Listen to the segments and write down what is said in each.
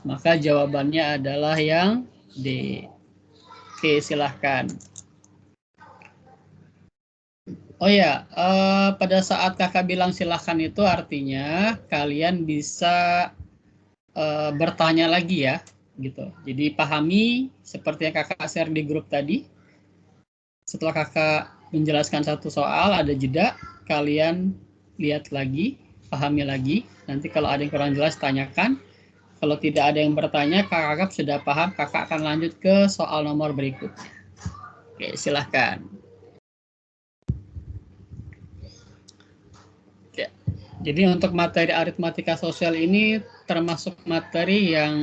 Maka jawabannya adalah yang D. Oke, silahkan. Oh ya, pada saat kakak bilang silahkan itu artinya kalian bisa bertanya lagi ya, gitu. Jadi pahami seperti yang kakak share di grup tadi. Setelah kakak menjelaskan satu soal, ada jeda, kalian lihat lagi, pahami lagi. Nanti kalau ada yang kurang jelas, tanyakan. Kalau tidak ada yang bertanya, kakak sudah paham, kakak akan lanjut ke soal nomor berikutnya. Oke, silahkan. Oke. Jadi untuk materi aritmatika sosial ini termasuk materi yang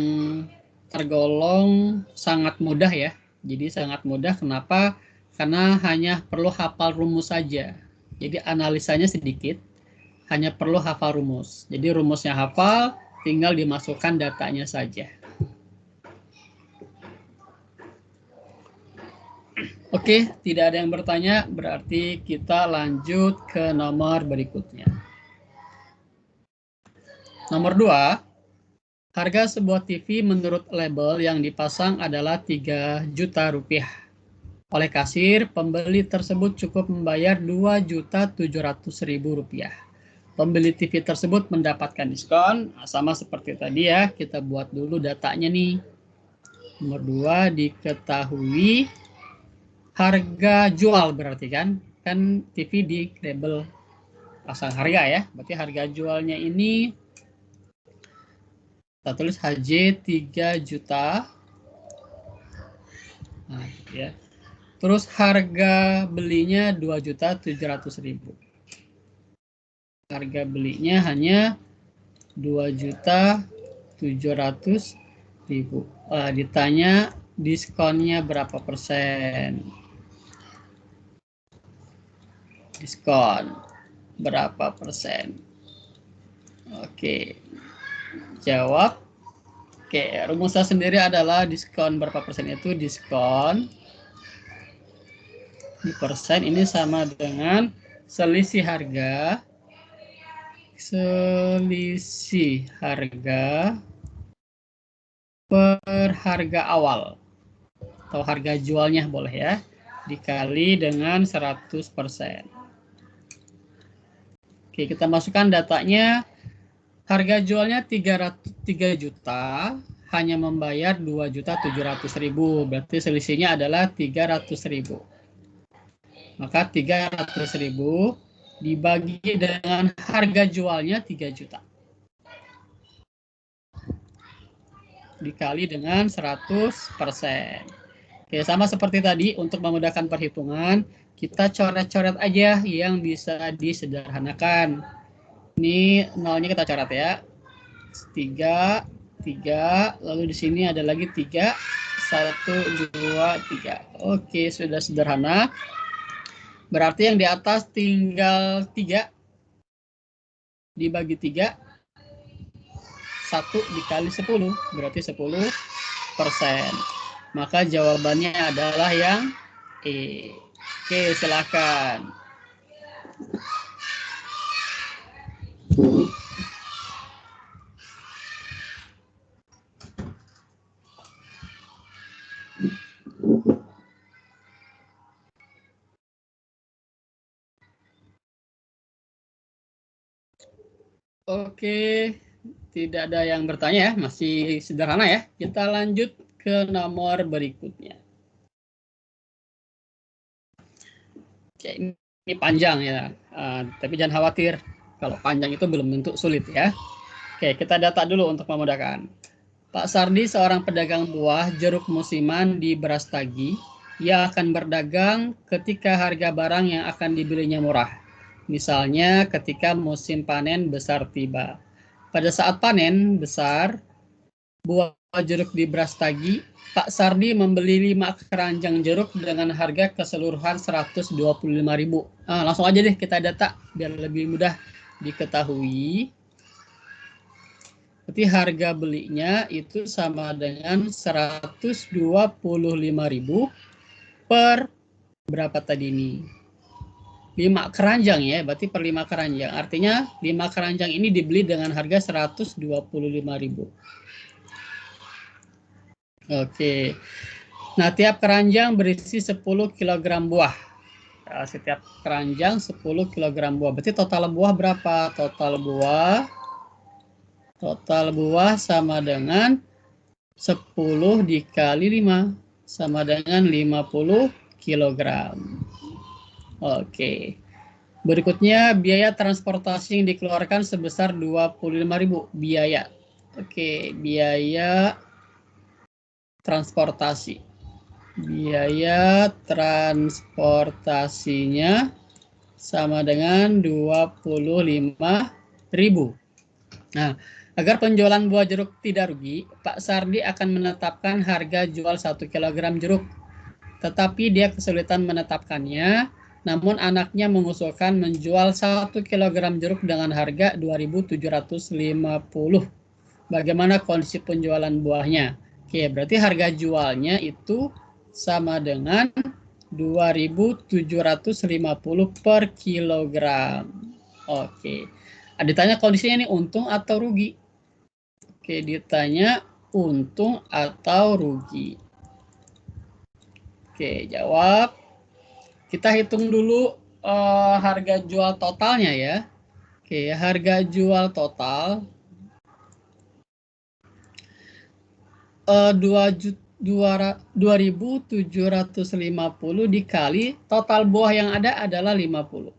tergolong sangat mudah ya. Jadi sangat mudah, kenapa? Karena hanya perlu hafal rumus saja. Jadi analisanya sedikit, hanya perlu hafal rumus. Jadi rumusnya hafal, tinggal dimasukkan datanya saja. Oke, tidak ada yang bertanya, berarti kita lanjut ke nomor berikutnya. Nomor 2, harga sebuah TV menurut label yang dipasang adalah 3 juta rupiah. Oleh kasir, pembeli tersebut cukup membayar 2.700.000 rupiah. Pembeli TV tersebut mendapatkan diskon, sama seperti tadi ya, kita buat dulu datanya nih. Nomor 2, diketahui harga jual berarti kan TV di label pasang harga ya, berarti harga jualnya ini kita tulis HJ 3 juta. Nah, ya. Terus harga belinya 2.700.000. Harga belinya hanya 2.700.000. Ditanya diskonnya berapa persen? Diskon berapa persen? Oke, jawab. Oke, rumusnya sendiri adalah diskon berapa persen itu diskon di persen ini sama dengan selisih harga per harga awal atau harga jualnya boleh ya, dikali dengan 100%. Oke, kita masukkan datanya. Harga jualnya 3 juta, hanya membayar 2.700.000, berarti selisihnya adalah 300.000. Maka 300.000 dibagi dengan harga jualnya 3 juta. Dikali dengan 100%. Oke, sama seperti tadi, untuk memudahkan perhitungan, kita coret-coret aja yang bisa disederhanakan. Ini nolnya kita coret ya. 3, lalu di sini ada lagi 3, 1, 2, 3. Oke, sudah sederhana. Berarti yang di atas tinggal 3 dibagi 3, 1 dikali 10, berarti 10%. Maka jawabannya adalah yang E. Oke, silakan. Oke, tidak ada yang bertanya ya, masih sederhana ya. Kita lanjut ke nomor berikutnya. Oke, ini panjang ya, tapi jangan khawatir. Kalau panjang itu belum tentu sulit ya. Oke, kita data dulu untuk memudahkan. Pak Sardi seorang pedagang buah jeruk musiman di Brastagi. Ia akan berdagang ketika harga barang yang akan dibelinya murah. Misalnya ketika musim panen besar tiba. Pada saat panen besar, buah jeruk di Brastagi, Pak Sardi membeli 5 keranjang jeruk dengan harga keseluruhan 125.000. Langsung aja deh kita data biar lebih mudah diketahui. Berarti harga belinya itu sama dengan 125.000 per berapa tadi ini? 5 keranjang ya, berarti per 5 keranjang. Artinya 5 keranjang ini dibeli dengan harga 125.000. Oke. Nah, tiap keranjang berisi 10 kg buah. Nah, setiap keranjang 10 kg buah. Berarti total buah berapa? Total buah sama dengan 10 dikali 5 sama dengan 50 kg. Oke. Berikutnya biaya transportasi yang dikeluarkan sebesar 25.000 biaya. Oke, biaya transportasi. Biaya transportasinya sama dengan 25.000. Nah, agar penjualan buah jeruk tidak rugi, Pak Sardi akan menetapkan harga jual 1 kg jeruk. Tetapi dia kesulitan menetapkannya, namun anaknya mengusulkan menjual 1 kg jeruk dengan harga 2.750. Bagaimana kondisi penjualan buahnya? Oke, berarti harga jualnya itu sama dengan 2.750 per kilogram. Oke. Ditanya kondisinya ini untung atau rugi? Oke, ditanya untung atau rugi. Oke, jawab. Kita hitung dulu harga jual totalnya ya. Oke, harga jual total 2.750 dikali total buah yang ada adalah 50.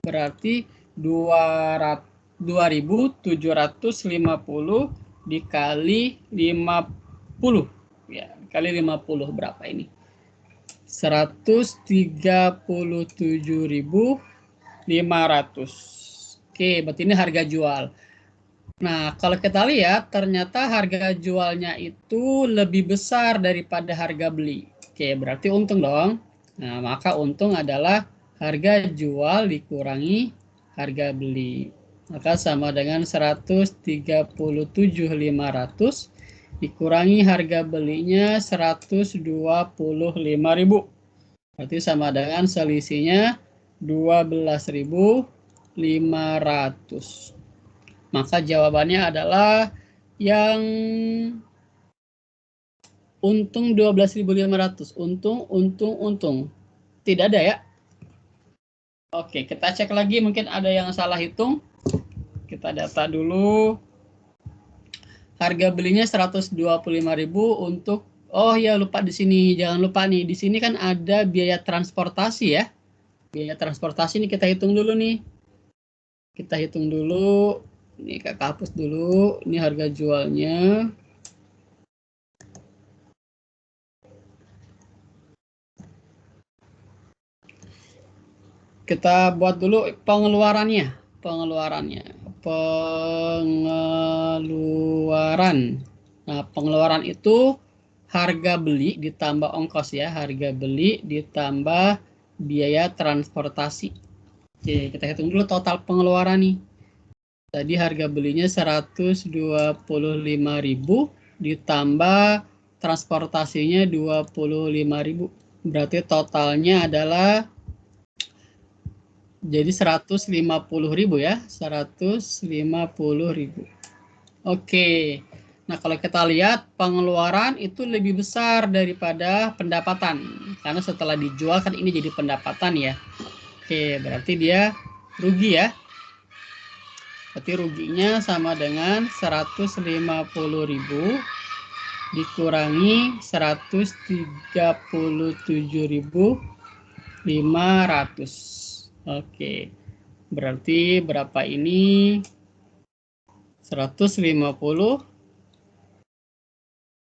Berarti 2.750 dikali 50. Ya, kali 50 berapa ini? 137.500. Oke, berarti ini harga jual. Nah, kalau kita lihat ternyata harga jualnya itu lebih besar daripada harga beli. Oke, berarti untung dong. Nah, maka untung adalah harga jual dikurangi harga beli. Maka sama dengan 137.500 dikurangi harga belinya 125.000. Berarti sama dengan selisihnya 12.500. Maka jawabannya adalah yang untung 12.500. Untung. Tidak ada ya? Oke, kita cek lagi mungkin ada yang salah hitung. Kita data dulu. Harga belinya 125.000 untuk ya lupa di sini. Jangan lupa nih, di sini kan ada biaya transportasi ya. Biaya transportasi ini kita hitung dulu nih. Kita hitung dulu. Ini kakak hapus dulu. Ini harga jualnya. Kita buat dulu pengeluaran. Nah, pengeluaran itu harga beli ditambah ongkos ya, harga beli ditambah biaya transportasi. Oke, kita hitung dulu total pengeluaran nih. Tadi harga belinya 125.000 ditambah transportasinya 25.000. Berarti totalnya adalah jadi 150.000 ya, 150.000. Oke. Nah, kalau kita lihat pengeluaran itu lebih besar daripada pendapatan. Karena setelah dijual kan ini jadi pendapatan ya. Oke, berarti dia rugi ya. Berarti ruginya sama dengan 150.000 dikurangi 137.500. Oke, berarti berapa ini? 150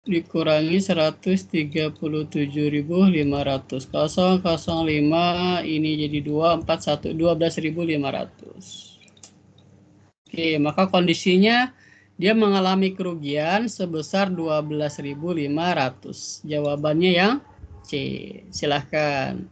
dikurangi 137.500. 005 ini jadi 12.500. Oke, maka kondisinya dia mengalami kerugian sebesar 12.500. Jawabannya yang C. Silahkan.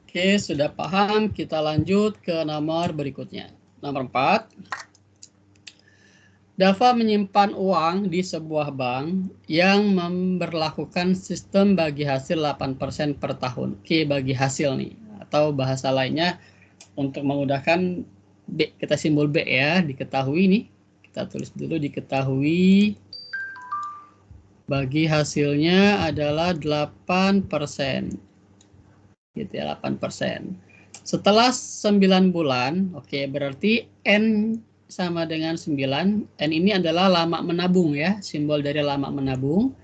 Oke, sudah paham. Kita lanjut ke nomor berikutnya. Nomor 4. Dava menyimpan uang di sebuah bank yang memberlakukan sistem bagi hasil 8% per tahun. Oke, bagi hasil nih. Atau bahasa lainnya, untuk memudahkan B, kita simbol B ya, diketahui nih. Kita tulis dulu diketahui. Bagi hasilnya adalah 8%. Gitu ya, 8%. Setelah 9 bulan, oke, berarti N sama dengan 9. N ini adalah lama menabung ya, simbol dari lama menabung.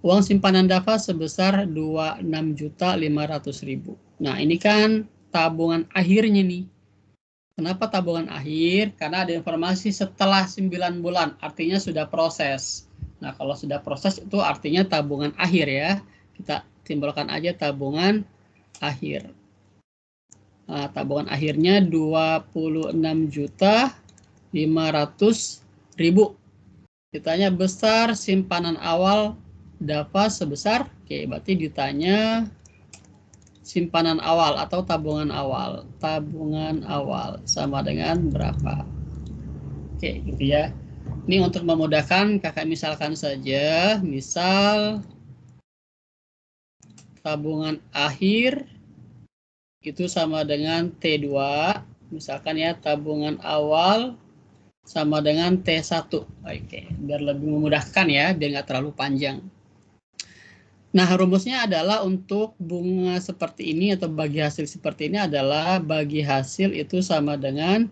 Uang simpanan Dava sebesar 26.500.000. Nah, ini kan tabungan akhirnya nih. Kenapa tabungan akhir? Karena ada informasi setelah 9 bulan, artinya sudah proses. Nah, kalau sudah proses itu artinya tabungan akhir ya. Kita simbolkan aja tabungan akhir. Nah, tabungan akhirnya 26.500.000. Ditanya besar simpanan awal Dava sebesar, oke, berarti ditanya simpanan awal atau tabungan awal. Tabungan awal sama dengan berapa? Oke, gitu ya. Ini untuk memudahkan, kakak misalkan saja, misal tabungan akhir itu sama dengan T2, misalkan ya, tabungan awal sama dengan T1. Oke, biar lebih memudahkan ya, biar nggak terlalu panjang. Nah, rumusnya adalah untuk bunga seperti ini atau bagi hasil seperti ini adalah bagi hasil itu sama dengan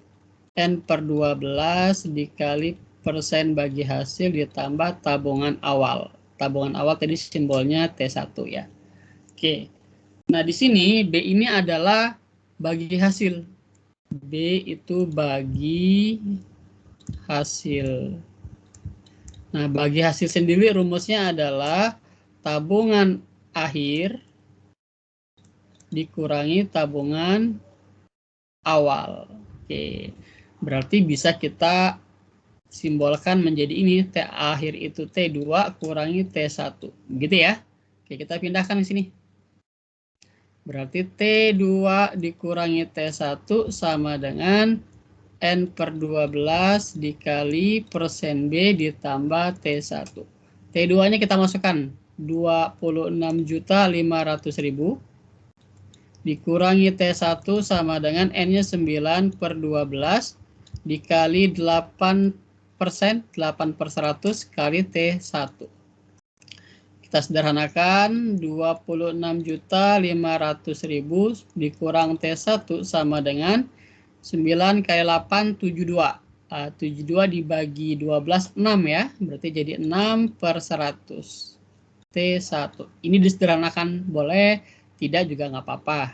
N/12 dikali persen bagi hasil ditambah tabungan awal. Tabungan awal tadi simbolnya T1 ya. Oke. Nah, di sini B ini adalah bagi hasil. B itu bagi hasil. Nah, bagi hasil sendiri rumusnya adalah tabungan akhir dikurangi tabungan awal. Oke. Berarti bisa kita simbolkan menjadi ini, T akhir itu T2 kurangi T1. Gitu ya. Oke, kita pindahkan ke sini. Berarti T2 dikurangi T1 sama dengan N/12 dikali persen B ditambah T1. T2-nya kita masukkan 26.500.000 dikurangi T1 sama dengan N-nya 9/12 dikali 8%, 8/100 kali T1. Kita sederhanakan 26.500.000 dikurang T1 sama dengan 9 kali 8, 72. 72 dibagi 12, 6 ya. Berarti jadi 6/100. T1. Ini disederhanakan boleh, tidak juga nggak apa-apa.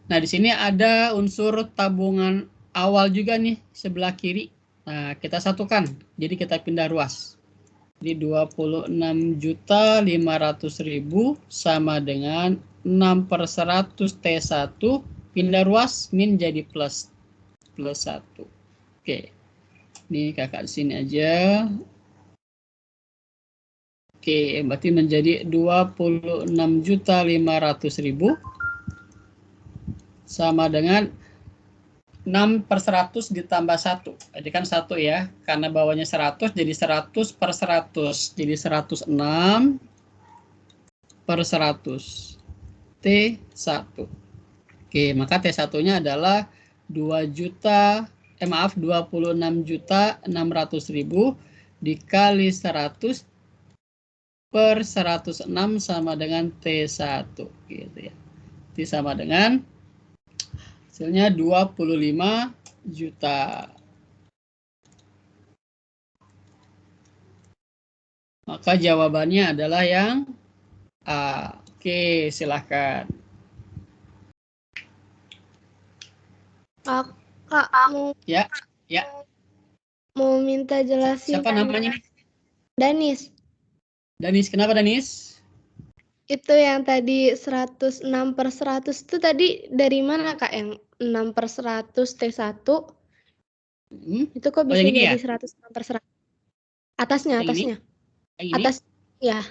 Nah, di sini ada unsur tabungan awal juga nih, sebelah kiri. Nah, kita satukan. Jadi kita pindah ruas. Jadi 26.500.000 sama dengan 6/100 T1, pindah ruas, min jadi plus 1. Oke, ini kakak di sini aja. Oke, berarti menjadi 26.500.000 sama dengan 6/100 ditambah 1. Jadi kan 1 ya, karena bawahnya 100 jadi 100/100. Jadi 106/100. T1. Oke, maka T1-nya adalah 26.600.000 dikali 100 per 106 sama dengan T1 gitu ya. Itu sama dengan hasilnya 25 juta. Maka jawabannya adalah yang A. Oke, silahkan. Kak, Ya. mau minta jelasin. Siapa namanya? Danis. Danis, kenapa Danis? Itu yang tadi 106/100 itu tadi dari mana Kak? Yang 6/100 T1? Itu kok bisa jadi ya? 106/100? Atasnya. Yang ini? Atas, ya.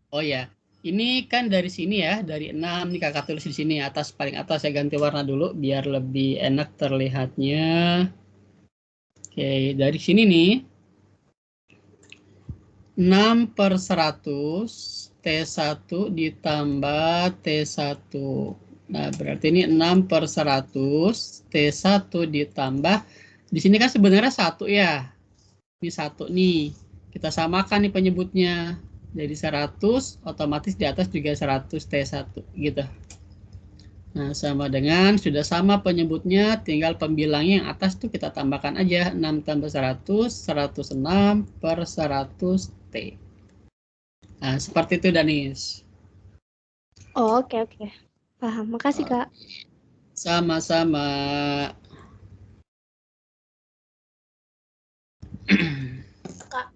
Oh ya. Ini kan dari sini ya, dari 6 nih kakak tulis di sini atas, paling atas saya ganti warna dulu biar lebih enak terlihatnya. Oke, dari sini nih 6/100 T1 ditambah T1. Nah, berarti ini 6/100 T1 ditambah, di sini kan sebenarnya 1 ya. Ini 1 nih. Kita samakan nih penyebutnya. Jadi 100, otomatis di atas juga 100 T1 gitu. Nah, sama dengan sudah sama penyebutnya, tinggal pembilangnya yang atas tuh kita tambahkan aja 6 tambah 100, 106/100 T. Nah, seperti itu Danis. Oh, oke. Paham. Makasih, Kak. Sama-sama. Kak.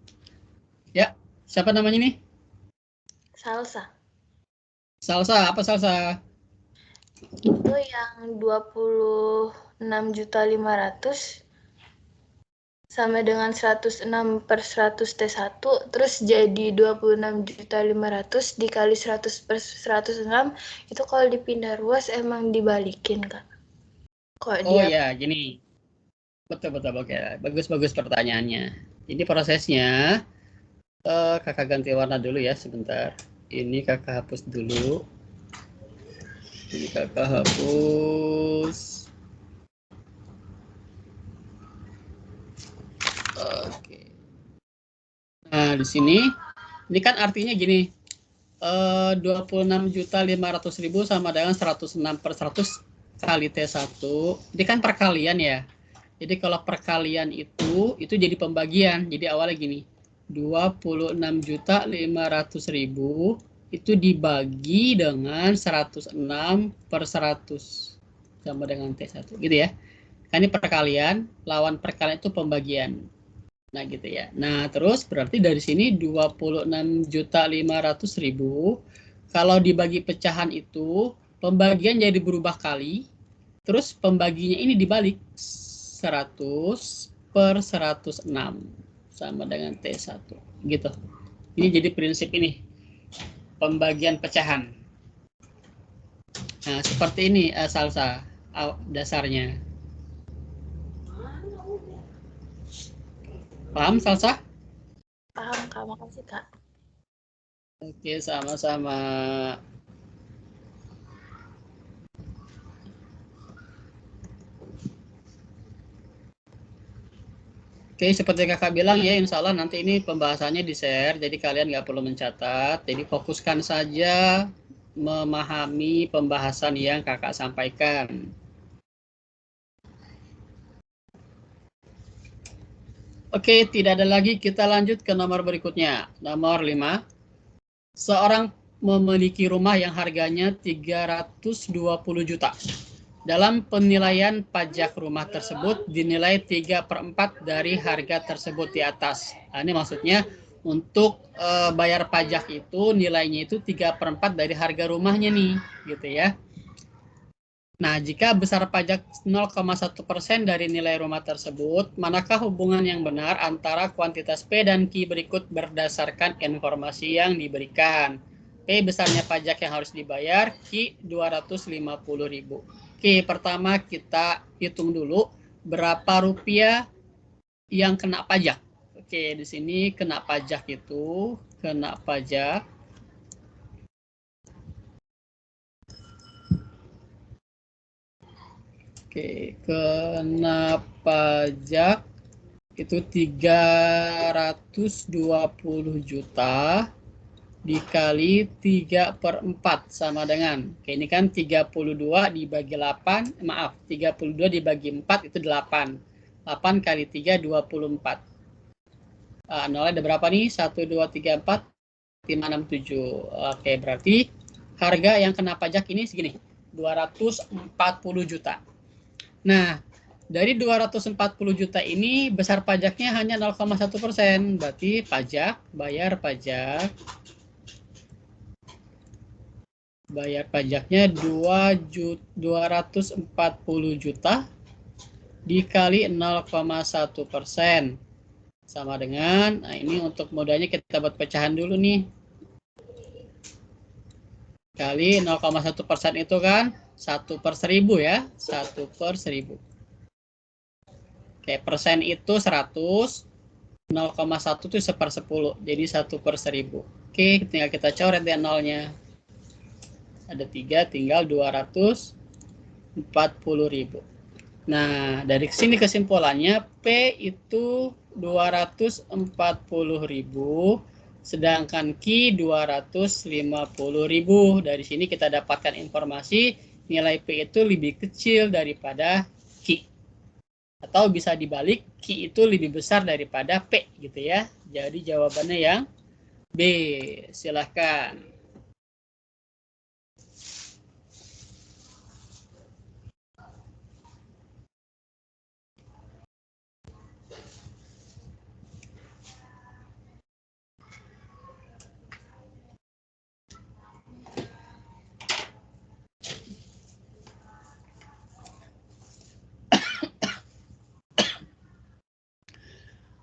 Ya, siapa namanya nih? Salsa. Salsa, apa Salsa? Itu yang 26.500.000 sama dengan 106/100 T1, terus jadi 26.500.000 dikali 100/106, itu kalau dipindah ruas emang dibalikin, Kak. Oh ya, gini. Betul, oke. Bagus pertanyaannya. Jadi prosesnya, kakak ganti warna dulu ya sebentar. Ini kakak hapus dulu. Ini kakak hapus. Oke. Nah, di sini, ini kan artinya gini, 26.500.000 sama dengan 106/100 kali T1. Ini kan perkalian ya. Jadi kalau perkalian itu jadi pembagian. Jadi awalnya gini, 26.500.000 itu dibagi dengan 106/100 sama dengan T1 gitu ya. Kan ini perkalian, lawan perkalian itu pembagian. Nah gitu ya. Nah terus berarti dari sini 26.500.000 kalau dibagi pecahan itu pembagian jadi berubah kali, terus pembaginya ini dibalik 100/106 sama dengan T1 gitu. Ini jadi prinsip ini pembagian pecahan. Nah seperti ini Salsa dasarnya. Paham Salsa? Paham, Kak. Makasih, Kak. Oke, sama-sama. Oke, seperti kakak bilang ya, insya Allah nanti ini pembahasannya di-share, jadi kalian nggak perlu mencatat. Jadi fokuskan saja memahami pembahasan yang kakak sampaikan. Oke, tidak ada lagi, kita lanjut ke nomor berikutnya. Nomor 5. Seorang memiliki rumah yang harganya 320 juta. Dalam penilaian pajak rumah tersebut dinilai 3/4 dari harga tersebut di atas. Nah, ini maksudnya untuk bayar pajak itu nilainya itu 3/4 dari harga rumahnya nih, gitu ya. Nah, jika besar pajak 0,1% dari nilai rumah tersebut, manakah hubungan yang benar antara kuantitas P dan Q berikut berdasarkan informasi yang diberikan? P besarnya pajak yang harus dibayar, Q 250.000. Oke, pertama kita hitung dulu berapa rupiah yang kena pajak. Oke, di sini kena pajak itu, kena pajak. Oke, kena pajak itu 320 juta dikali 3/4 sama dengan, oke, ini kan 32 dibagi 8, maaf, 32 dibagi 4 itu 8. 8 kali 3, 24. Nolnya ada berapa nih? 1, 2, 3, 4, 5, 6, 7. Oke, berarti harga yang kena pajak ini segini, 240 juta. Nah, dari 240 juta ini besar pajaknya hanya 0,1%. Berarti bayar pajaknya 240 juta dikali 0,1%. Sama dengan, nah ini untuk modalnya kita buat pecahan dulu nih. Kali 0,1% itu kan 1/1000 ya. 1/1000. Oke, persen itu 100. 0,1 itu 1/10. Jadi 1/1000. Oke, tinggal kita coret ya nolnya. Ada 3, tinggal 240.000. Nah, dari sini kesimpulannya P itu 240.000, sedangkan Q 250.000. Dari sini kita dapatkan informasi nilai P itu lebih kecil daripada Q. Atau bisa dibalik, Q itu lebih besar daripada P gitu ya. Jadi jawabannya yang B. Silahkan.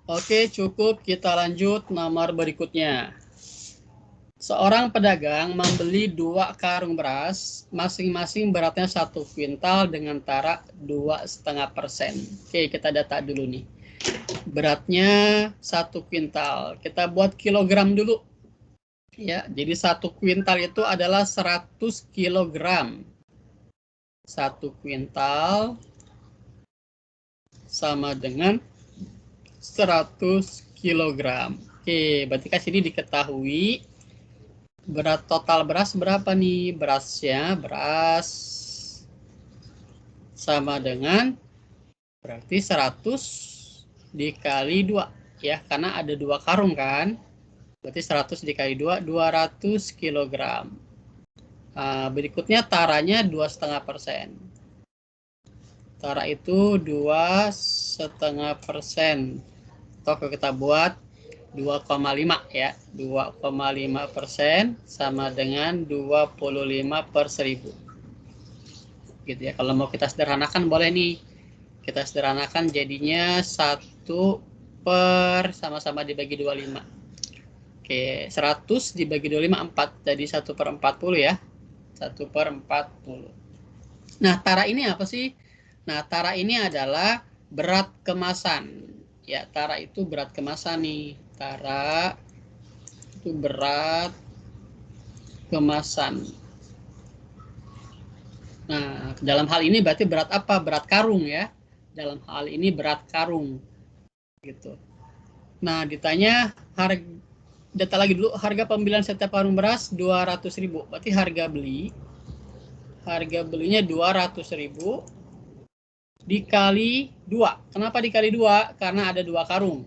Oke, cukup. Kita lanjut nomor berikutnya. Seorang pedagang membeli 2 karung beras, masing-masing beratnya 1 kuintal dengan tara 2,5%. Oke, kita data dulu nih. Beratnya 1 kuintal. Kita buat kilogram dulu. Ya, jadi 1 kuintal itu adalah 100 kilogram. 1 kuintal sama dengan 100 kilogram. Oke, berarti kan sini diketahui berat total beras berapa nih? Beras sama dengan berarti 100 dikali 2 ya, karena ada 2 karung kan. Berarti 100 dikali 2, 200 kilogram. Berikutnya taranya 2,5%. Tara itu 2,5%. Atau kalau kita buat 2,5 ya. 2,5% sama dengan 25/1000. Gitu ya. Kalau mau kita sederhanakan boleh nih. Kita sederhanakan jadinya 1 per sama-sama dibagi 25. Oke, 100 dibagi 25 4. Jadi 1/40 ya. 1/40. Nah, tara ini apa sih? Nah, tara ini adalah berat kemasan. Ya, tara itu berat kemasan nih. Tara itu berat kemasan. Nah, dalam hal ini berarti berat apa? Berat karung ya. Dalam hal ini berat karung. Gitu. Nah, ditanya data lagi dulu, harga pembelian setiap karung beras 200.000. Berarti harga belinya 200.000 dikali 2. Kenapa dikali 2? Karena ada 2 karung.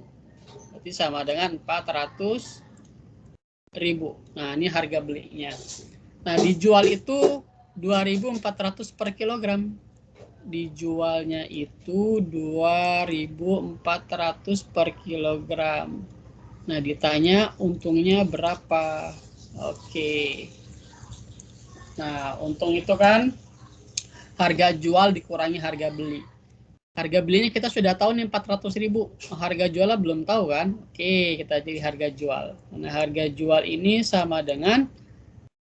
Berarti sama dengan 400.000. Nah, ini harga belinya. Nah, dijual itu 2.400 per kilogram. Dijualnya itu 2.400 per kilogram. Nah, ditanya untungnya berapa? Oke. Nah, untung itu kan harga jual dikurangi harga beli. Harga belinya kita sudah tahu nih 400.000. Harga jualnya belum tahu kan? Oke, kita jadi harga jual. Nah, harga jual ini sama dengan,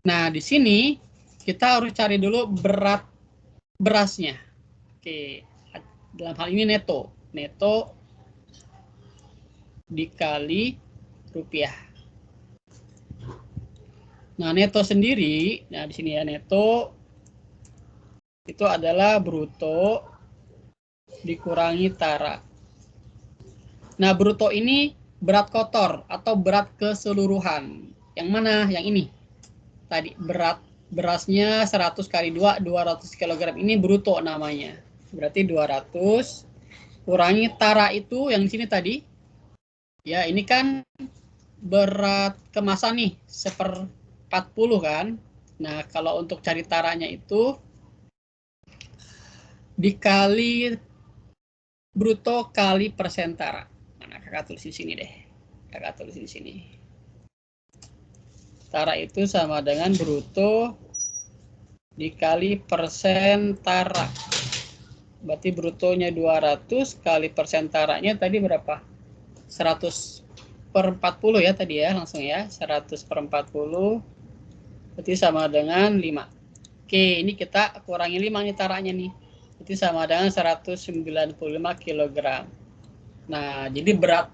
nah di sini kita harus cari dulu berat berasnya. Oke, dalam hal ini neto. Neto dikali rupiah. Nah, neto sendiri, nah di sini ya, neto itu adalah bruto dikurangi tara. Nah, bruto ini berat kotor atau berat keseluruhan. Yang mana? Yang ini. Tadi berat berasnya 100 kali 2, 200 kg. Ini bruto namanya. Berarti 200 kurangi tara itu yang di sini tadi. Ya, ini kan berat kemasan nih, 1/40 kan. Nah, kalau untuk cari taranya itu dikali bruto kali persen tara. Mana kakak tulis di sini deh. Kakak tulis di sini. Tara itu sama dengan bruto dikali persen tara. Berarti brutonya 200 kali persen taranya tadi berapa? 100/40 ya tadi ya, langsung ya. 100/40 Berarti sama dengan 5. Oke, ini kita kurangi 5 nih taraknya nih. Berarti sama dengan 195 kg. Nah, jadi berat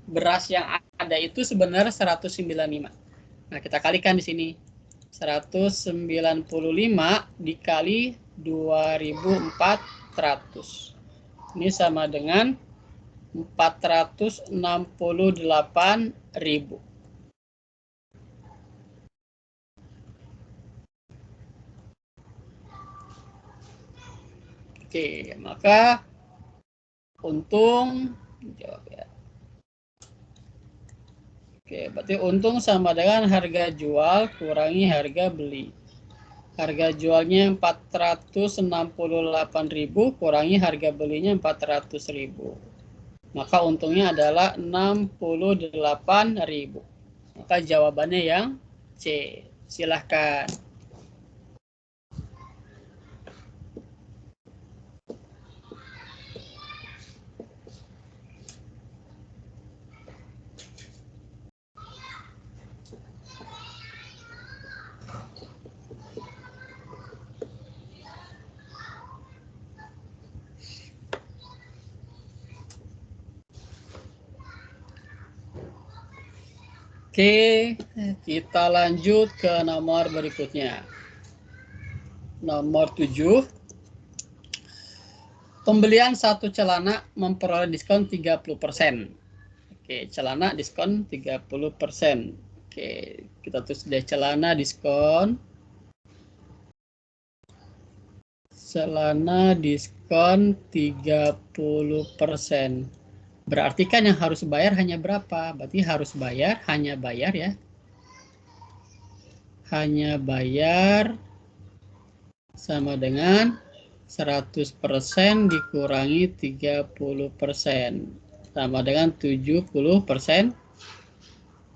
beras yang ada itu sebenarnya 195. Nah, kita kalikan di sini. 195 dikali 2.400. Ini sama dengan 468.000. Oke, maka untung jawab ya. Oke, berarti untung sama dengan harga jual kurangi harga beli. Harga jualnya 468.000 kurangi harga belinya 400.000. Maka untungnya adalah 68.000. Maka jawabannya yang C. Silahkan. Oke, kita lanjut ke nomor berikutnya. Nomor 7. Pembelian satu celana memperoleh diskon 30%. Oke, celana diskon 30%. Oke, kita tulis deh celana diskon. Celana diskon 30%. Berarti kan yang harus bayar hanya berapa? Berarti harus bayar, hanya bayar ya. Hanya bayar sama dengan 100% dikurangi 30%. Sama dengan 70%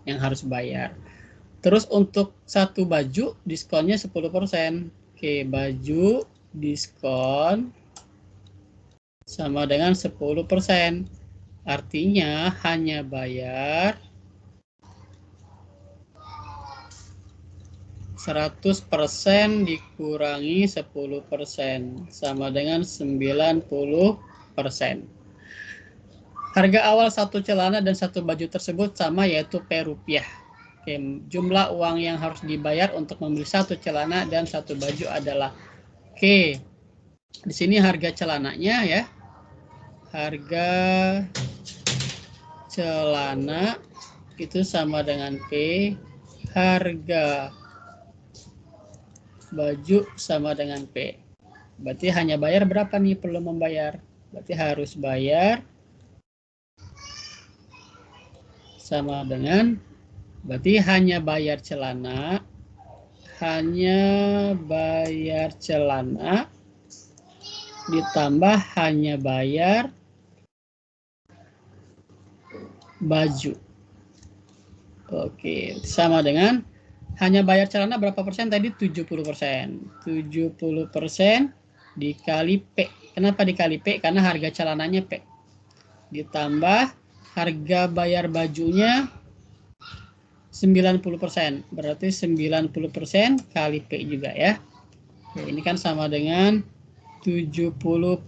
yang harus bayar. Terus untuk satu baju diskonnya 10%. Oke, baju diskon sama dengan 10%. Artinya hanya bayar 100% dikurangi 10% sama dengan 90%. Harga awal satu celana dan satu baju tersebut sama, yaitu Rp. Oke, jumlah uang yang harus dibayar untuk membeli satu celana dan satu baju adalah oke. Di sini harga celananya ya. Harga celana itu sama dengan P, harga baju sama dengan P. Berarti hanya bayar berapa nih perlu membayar? Berarti harus bayar sama dengan, berarti hanya bayar celana, ditambah hanya bayar baju. Oke, sama dengan hanya bayar celana berapa persen tadi? 70%. 70% dikali P. Kenapa dikali P? Karena harga celananya P. Ditambah harga bayar bajunya 90%. Berarti 90% kali P juga ya. Oke, ini kan sama dengan 70/100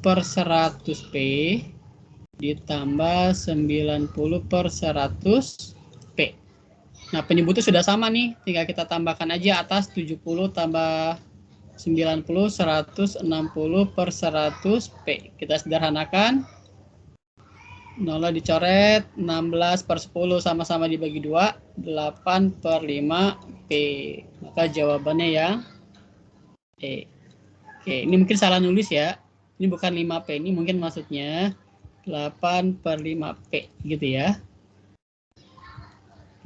P ditambah 90/100 P. Nah, penyebutnya sudah sama nih, tinggal kita tambahkan aja atas 70 tambah 90, 160/100 P. Kita sederhanakan. 0 dicoret, 16/10 sama-sama dibagi 2, 8/5 P. Maka jawabannya yang E. Oke, ini mungkin salah nulis ya. Ini bukan 5P, ini mungkin maksudnya 8/5P gitu ya.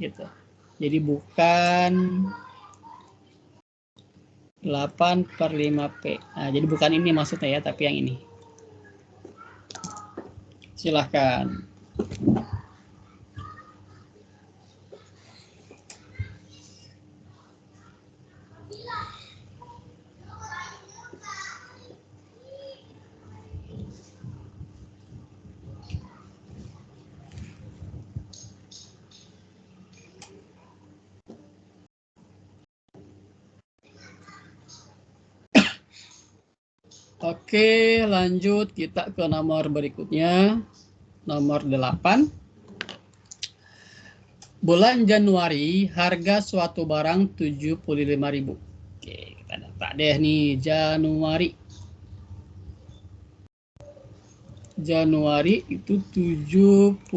Gitu. Jadi bukan 8/5P. Nah, jadi bukan ini maksudnya ya, tapi yang ini. Silahkan. Oke, lanjut kita ke nomor berikutnya. Nomor 8. Bulan Januari, harga suatu barang 75.000. Oke, kita data deh nih, Januari. Januari itu 75.000.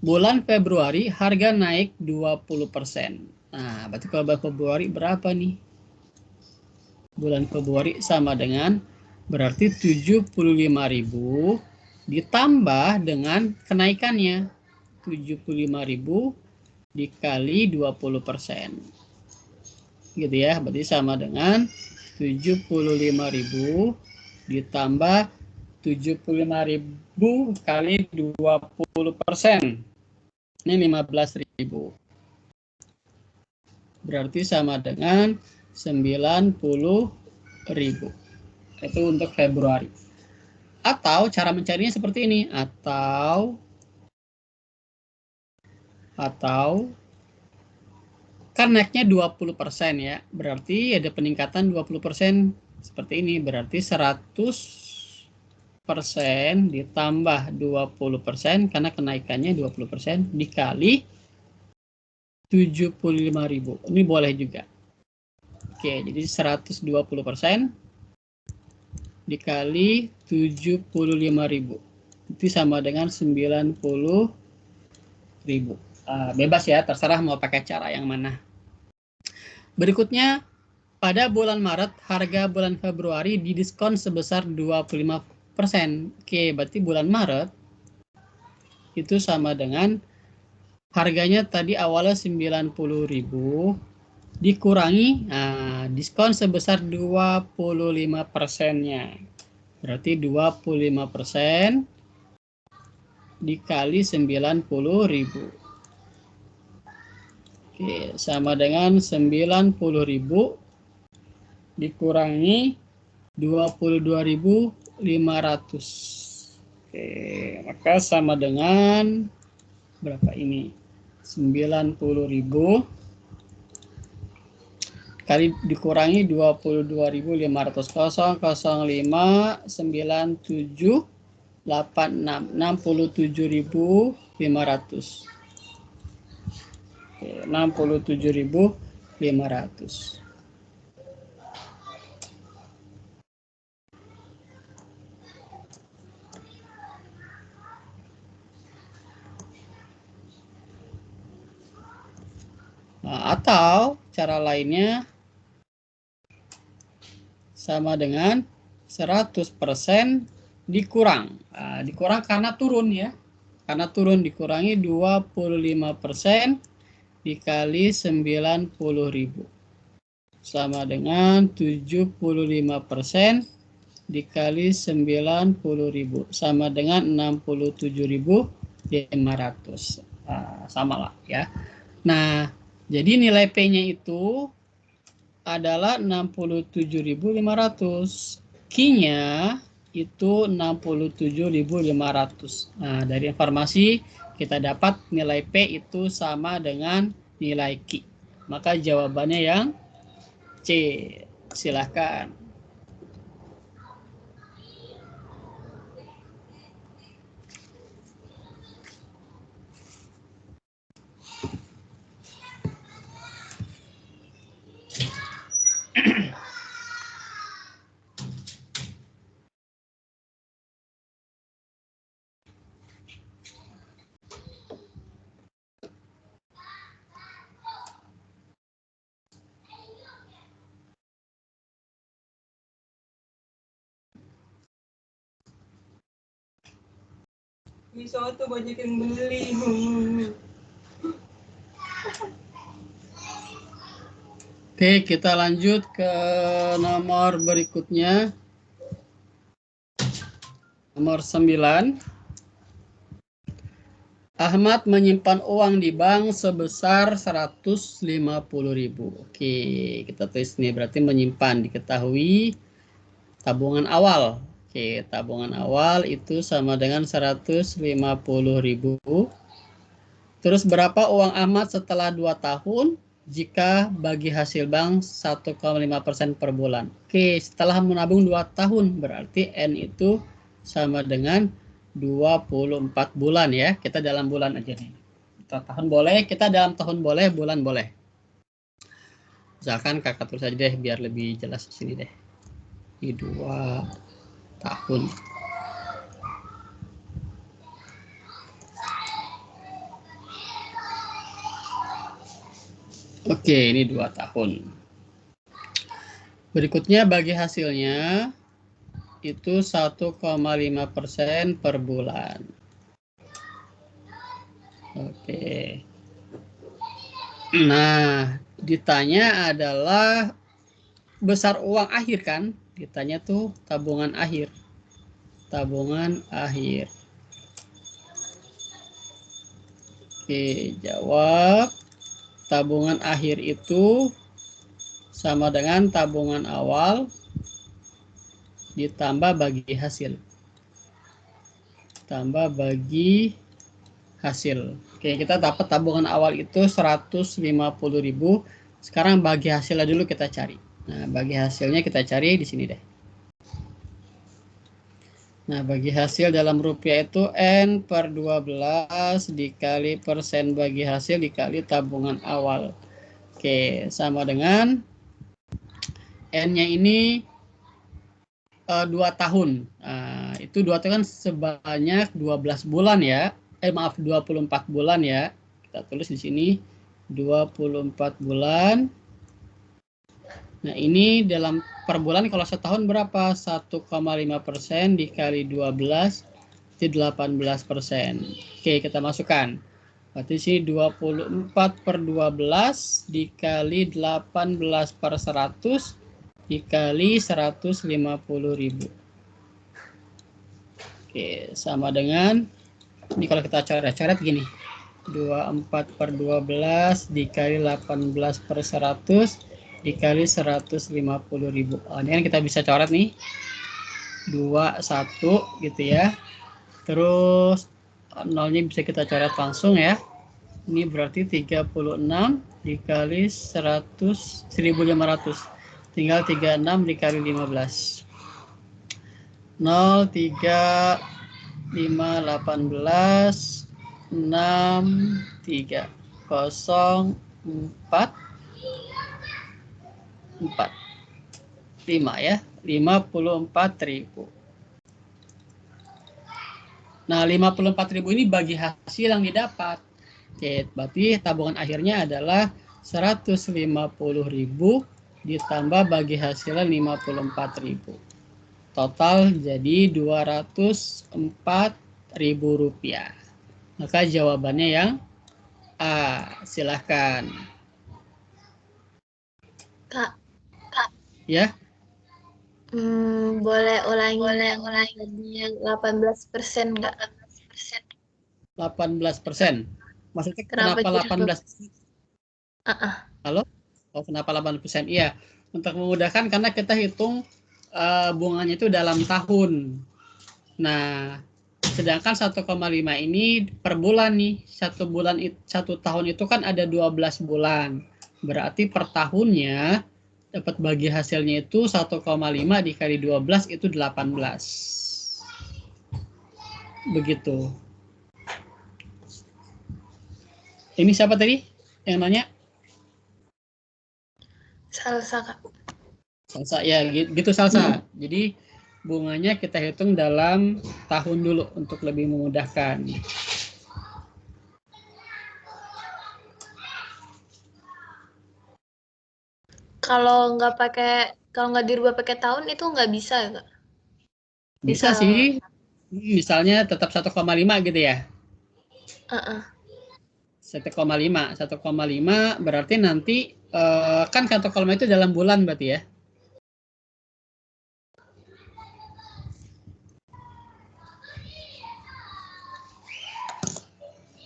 Bulan Februari, harga naik 20%. Nah, berarti kalau bulan Februari berapa nih? Bulan Februari sama dengan berarti 75.000 ditambah dengan kenaikannya 75.000 dikali 20%. Gitu ya, berarti sama dengan 75.000 ditambah 75.000 kali 20%. Ini 15.000. Berarti sama dengan 90.000. Itu untuk Februari. Atau cara mencarinya seperti ini. Atau kan naiknya 20% ya. Berarti ada peningkatan 20% seperti ini. Berarti 100% ditambah 20% karena kenaikannya 20% dikali 75.000. Ini boleh juga. Oke, jadi 120% dikali 75.000. Itu sama dengan 90.000. Bebas ya, terserah mau pakai cara yang mana. Berikutnya, pada bulan Maret, harga bulan Februari didiskon sebesar 25%. Oke, berarti bulan Maret itu sama dengan harganya tadi awalnya 90.000 dikurangi diskon sebesar 25%-nya. Berarti 25% dikali 90.000. Oke, sama dengan 90.000 dikurangi 22.500. Oke, maka sama dengan berapa ini? 90.000 kali dikurangi 22.500. 005 97 86 67.500. 67.500. Nah, atau cara lainnya sama dengan 100% dikurang. Dikurang karena turun ya. Karena turun dikurangi 25% dikali 90.000. Sama dengan 75% dikali 90.000. Sama dengan 67.500. Sama lah ya. Nah, jadi nilai P-nya itu adalah 67.500. Q-nya itu 67.500. Nah, dari informasi kita dapat nilai P itu sama dengan nilai Q. Maka jawabannya yang C. Silahkan. Bisa tuh banyak yang beli. Oke, kita lanjut ke nomor berikutnya. Nomor 9. Ahmad menyimpan uang di bank sebesar 150.000. Oke, kita tulis nih berarti menyimpan, diketahui tabungan awal. Oke, tabungan awal itu sama dengan 150.000. Terus berapa uang Ahmad setelah 2 tahun? jika bagi hasil bank 1,5% per bulan. Oke, setelah menabung 2 tahun berarti N itu sama dengan 24 bulan ya. Kita dalam bulan aja nih. Kita tahun boleh, kita dalam tahun boleh, bulan boleh. Misalkan kakak tulis aja deh biar lebih jelas di sini deh. Di 2 tahun. Oke, ini 2 tahun. Berikutnya bagi hasilnya itu 1,5% per bulan. Oke. Nah, ditanya adalah besar uang akhir kan? Ditanya tuh tabungan akhir. Tabungan akhir. Oke, jawab. Tabungan akhir itu sama dengan tabungan awal ditambah bagi hasil. Tambah bagi hasil. Oke, kita dapat tabungan awal itu 150.000. Sekarang bagi hasilnya dulu kita cari. Nah, bagi hasilnya kita cari di sini deh. Nah, bagi hasil dalam rupiah itu N per 12 dikali persen bagi hasil dikali tabungan awal. Oke, sama dengan N-nya ini 2 tahun. Nah, itu 2 tahun kan sebanyak 12 bulan ya. Maaf, 24 bulan ya. Kita tulis di sini 24 bulan. Nah, ini dalam per bulan kalau setahun berapa? 1,5% dikali 12 itu 18%. Oke, kita masukkan. Berarti sini 24 per 12 dikali 18 per 100 dikali 150.000. Oke, sama dengan ini kalau kita coret-coret gini. 24 per 12 dikali 18 per 100 dikali 150.000. Oh, ini kan kita bisa coret nih. 2, 1 gitu ya. Terus nolnya bisa kita coret langsung ya. Ini berarti 36 dikali 100, 1.500. Tinggal 36 dikali 15. 0, 3, 5, 18, 6, 3, 0, 4, 5 ya. 54.000. Nah, 54.000 ini bagi hasil yang didapat. Oke, berarti tabungan akhirnya adalah 150.000 ditambah bagi hasilnya 54.000. Total jadi 204.000 rupiah. Maka jawabannya yang A. Silahkan. Kak, Ya, boleh ulangi yang 18% nggak? 18%. Maksudnya Kenapa kenapa 18%? Halo? Oh, kenapa 8%? Iya, untuk memudahkan karena kita hitung bunganya itu dalam tahun. Nah, sedangkan 1,5 ini per bulan nih. 1 tahun itu kan ada 12 bulan. Berarti per tahunnya dapat bagi hasilnya itu 1,5 dikali 12 itu 18. Begitu. Ini siapa tadi yang nanya? Salsa, Kak. Salsa ya, gitu Salsa. Jadi bunganya kita hitung dalam tahun dulu untuk lebih memudahkan. Kalau nggak dirubah pakai tahun itu nggak bisa ya, Kak? Bisa sih. Misalnya tetap 1,5 gitu ya. 1,5 berarti nanti kan 1,5 itu dalam bulan berarti ya.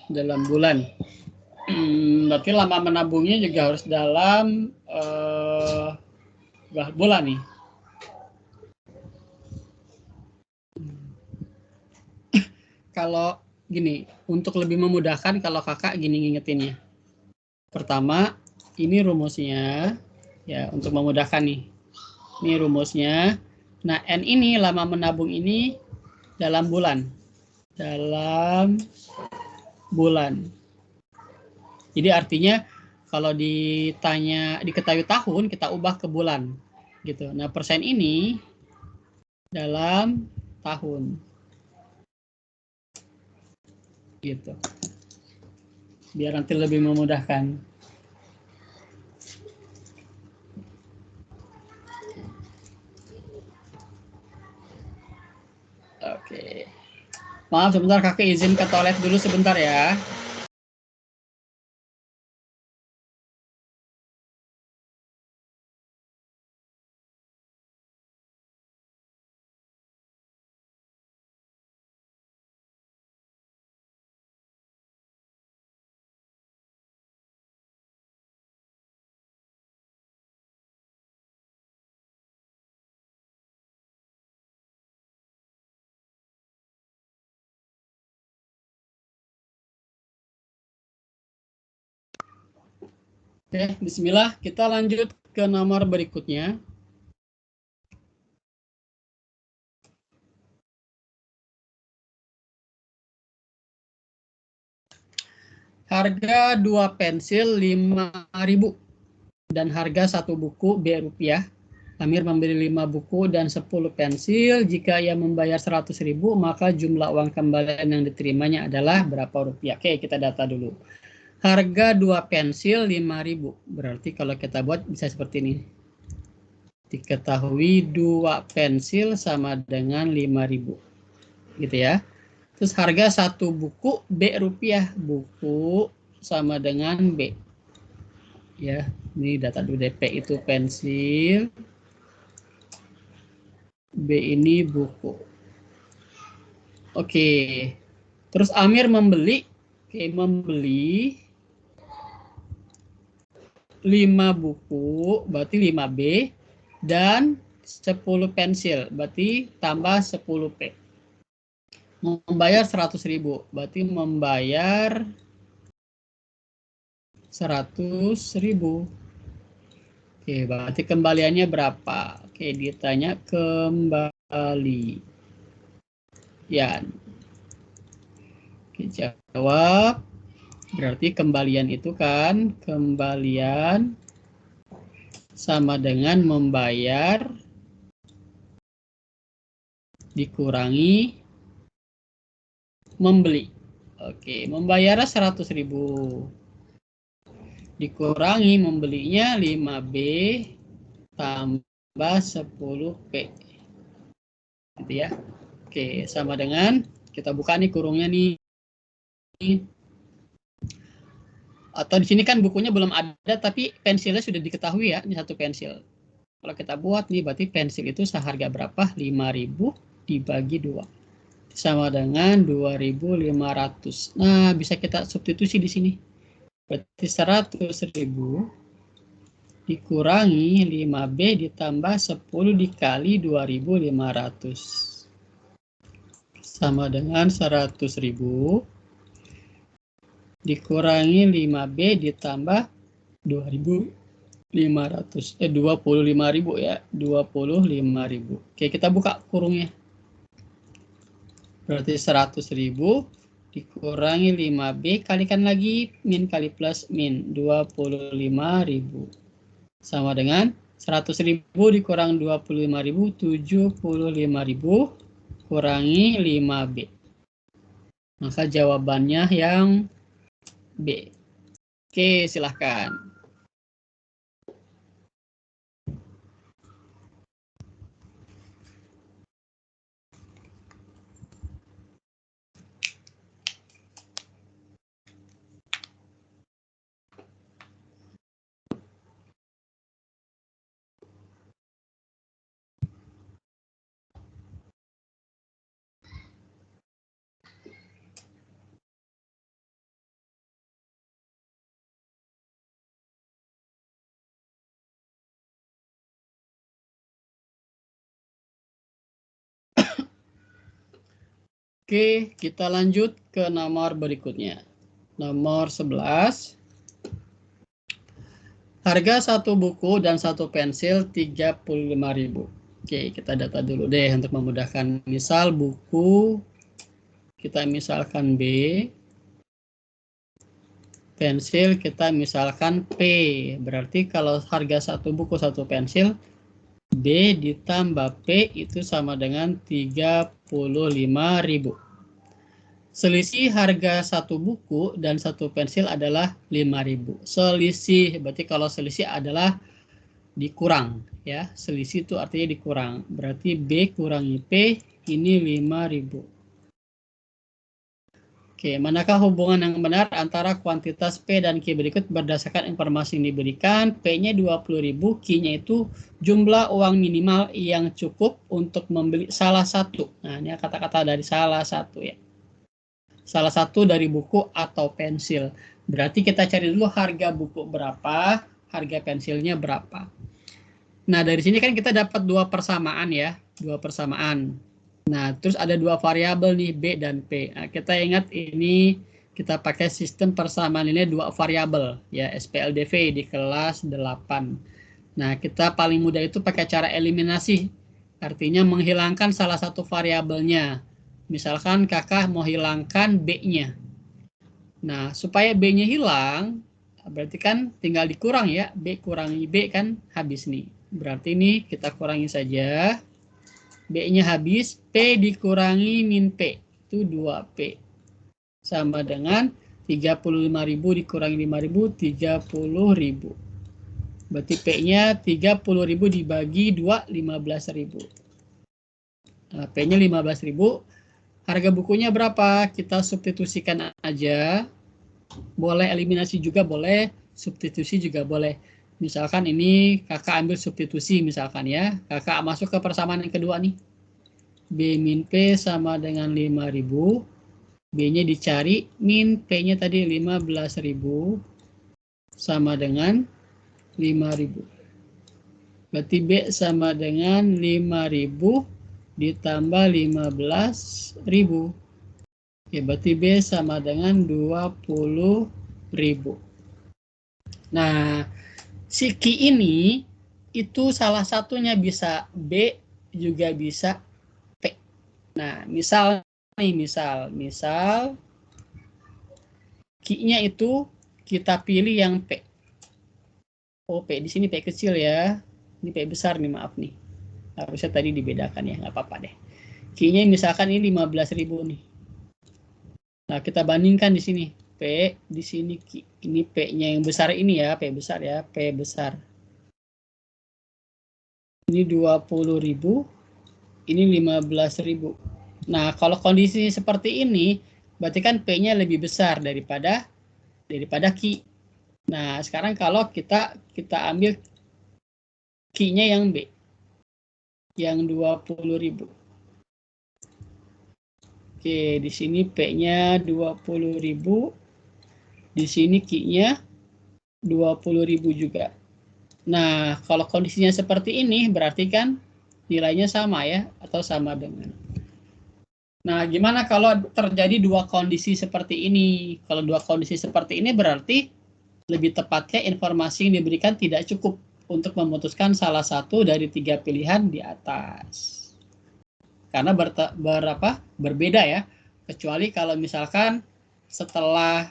Dalam bulan. Berarti lama menabungnya juga harus dalam bulan nih. Kalau gini, untuk lebih memudahkan kalau kakak gini ngingetinnya. Pertama, ini rumusnya ya untuk memudahkan nih. Ini rumusnya. Nah, N ini lama menabung ini dalam bulan. Dalam bulan. Jadi artinya kalau diketahui tahun, kita ubah ke bulan. Gitu. Nah, persen ini dalam tahun. Gitu. Biar nanti lebih memudahkan. Oke. Maaf sebentar, kakek izin ke toilet dulu sebentar ya. Oke, bismillah. Kita lanjut ke nomor berikutnya. Harga 2 pensil 5.000 dan harga 1 buku B rupiah. Amir membeli 5 buku dan 10 pensil. Jika ia membayar 100.000, maka jumlah uang kembalian yang diterimanya adalah berapa rupiah? Oke, kita data dulu. Harga 2 pensil 5.000. Berarti kalau kita buat bisa seperti ini. Diketahui 2 pensil sama dengan 5.000. Gitu ya. Terus harga 1 buku B rupiah. Buku sama dengan B. Ya, ini data dulu DP itu pensil. B ini buku. Oke. Terus Amir membeli 5 buku, berarti 5B, dan 10 pensil, berarti tambah 10P. Membayar 100.000, berarti membayar 100.000. Oke, berarti kembaliannya berapa? Oke, ditanya kembali. Ya. Oke, jawab. Berarti kembalian itu kan, kembalian sama dengan membayar dikurangi membeli. Oke, membayar 100.000. Dikurangi membelinya 5B tambah 10P. Gitu ya. Oke, sama dengan kita buka nih kurungnya nih. Atau di sini kan bukunya belum ada tapi pensilnya sudah diketahui ya, ini 1 pensil. Kalau kita buat nih berarti pensil itu seharga berapa? 5.000 dibagi 2. Sama dengan 2.500. Nah, bisa kita substitusi di sini. Berarti 100.000 dikurangi 5B ditambah 10 dikali 2.500. Sama dengan 100.000 dikurangi 5B ditambah 2.500. 25.000 ya. 25.000. Oke, kita buka kurungnya. Berarti 100.000 dikurangi 5B, kalikan lagi min kali plus min 25.000. Sama dengan 100.000 dikurang 25.000, 75.000 kurangi 5B. Maka jawabannya yang B. Oke, silahkan. Oke, kita lanjut ke nomor berikutnya. Nomor 11. Harga satu buku dan satu pensil 35.000. Oke, kita data dulu deh untuk memudahkan. Misal buku, kita misalkan B. Pensil kita misalkan P. Berarti kalau harga satu buku, satu pensil, B ditambah P itu sama dengan 35.000. Selisih harga satu buku dan satu pensil adalah 5.000. Selisih, berarti kalau selisih adalah dikurang, ya. Selisih itu artinya dikurang. Berarti B kurangi P ini 5.000. Oke, manakah hubungan yang benar antara kuantitas P dan Q berikut berdasarkan informasi yang diberikan? P-nya 20.000, Q-nya itu jumlah uang minimal yang cukup untuk membeli salah satu. Nah, ini kata-kata dari salah satu ya. Salah satu dari buku atau pensil. Berarti kita cari dulu harga buku berapa, harga pensilnya berapa. Nah, dari sini kan kita dapat dua persamaan ya, dua persamaan. Nah, terus ada dua variabel nih, B dan P. Nah, kita ingat ini kita pakai sistem persamaan ini dua variabel ya, SPLDV di kelas 8. Nah, kita paling mudah itu pakai cara eliminasi. Artinya menghilangkan salah satu variabelnya. Misalkan kakak mau hilangkan B-nya. Nah, supaya B-nya hilang, berarti kan tinggal dikurang ya. B kurangi B kan habis nih. Berarti ini kita kurangi saja. B-nya habis, P dikurangi min P. Itu 2P. Sama dengan 35.000 dikurangi 5.000, 30.000. Berarti P-nya 30.000 dibagi 2, 15.000. Nah, P-nya 15.000. Harga bukunya berapa? Kita substitusikan aja. Boleh eliminasi juga boleh, substitusi juga boleh. Misalkan ini kakak ambil substitusi misalkan ya. Kakak masuk ke persamaan yang kedua nih. B min P sama dengan 5.000. B-nya dicari, min P-nya tadi 15.000 sama dengan 5.000. Berarti B sama dengan 5.000 ditambah 15.000. Ya, berarti B sama dengan 20.000. Nah, si Q ini itu salah satunya bisa B, juga bisa P. Nah, misal nih, misal Q-nya itu kita pilih yang P. Oh, P di sini P kecil ya. Ini P besar nih, maaf nih. Harusnya tadi dibedakan ya, nggak apa-apa deh. Q-nya misalkan ini 15.000 nih. Nah, kita bandingkan di sini. P, di sini Q. Ini P-nya yang besar ini ya, P besar ya, P besar. Ini 20.000, ini 15.000. Nah, kalau kondisi seperti ini, berarti kan P-nya lebih besar daripada Q. Nah, sekarang kalau kita ambil Q-nya yang B. Yang 20.000. Oke, di sini P-nya 20.000. Di sini Q-nya 20.000 juga. Nah, kalau kondisinya seperti ini, berarti kan nilainya sama ya, atau sama dengan. Nah, gimana kalau terjadi dua kondisi seperti ini? Kalau dua kondisi seperti ini berarti lebih tepatnya informasi yang diberikan tidak cukup untuk memutuskan salah satu dari tiga pilihan di atas. Karena berbeda ya. Kecuali kalau misalkan setelah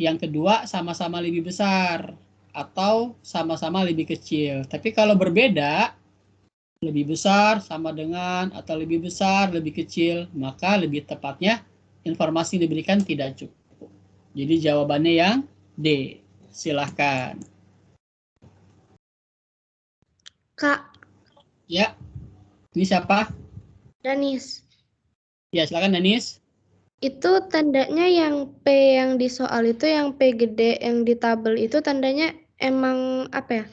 yang kedua sama-sama lebih besar atau sama-sama lebih kecil. Tapi kalau berbeda, lebih besar sama dengan atau lebih besar, lebih kecil, maka lebih tepatnya informasi yang diberikan tidak cukup. Jadi jawabannya yang D. Silahkan. Kak. Ya. Ini siapa? Danis. Ya, silakan Danis. Itu tandanya yang P yang di soal itu, yang P gede yang di tabel itu tandanya emang apa ya?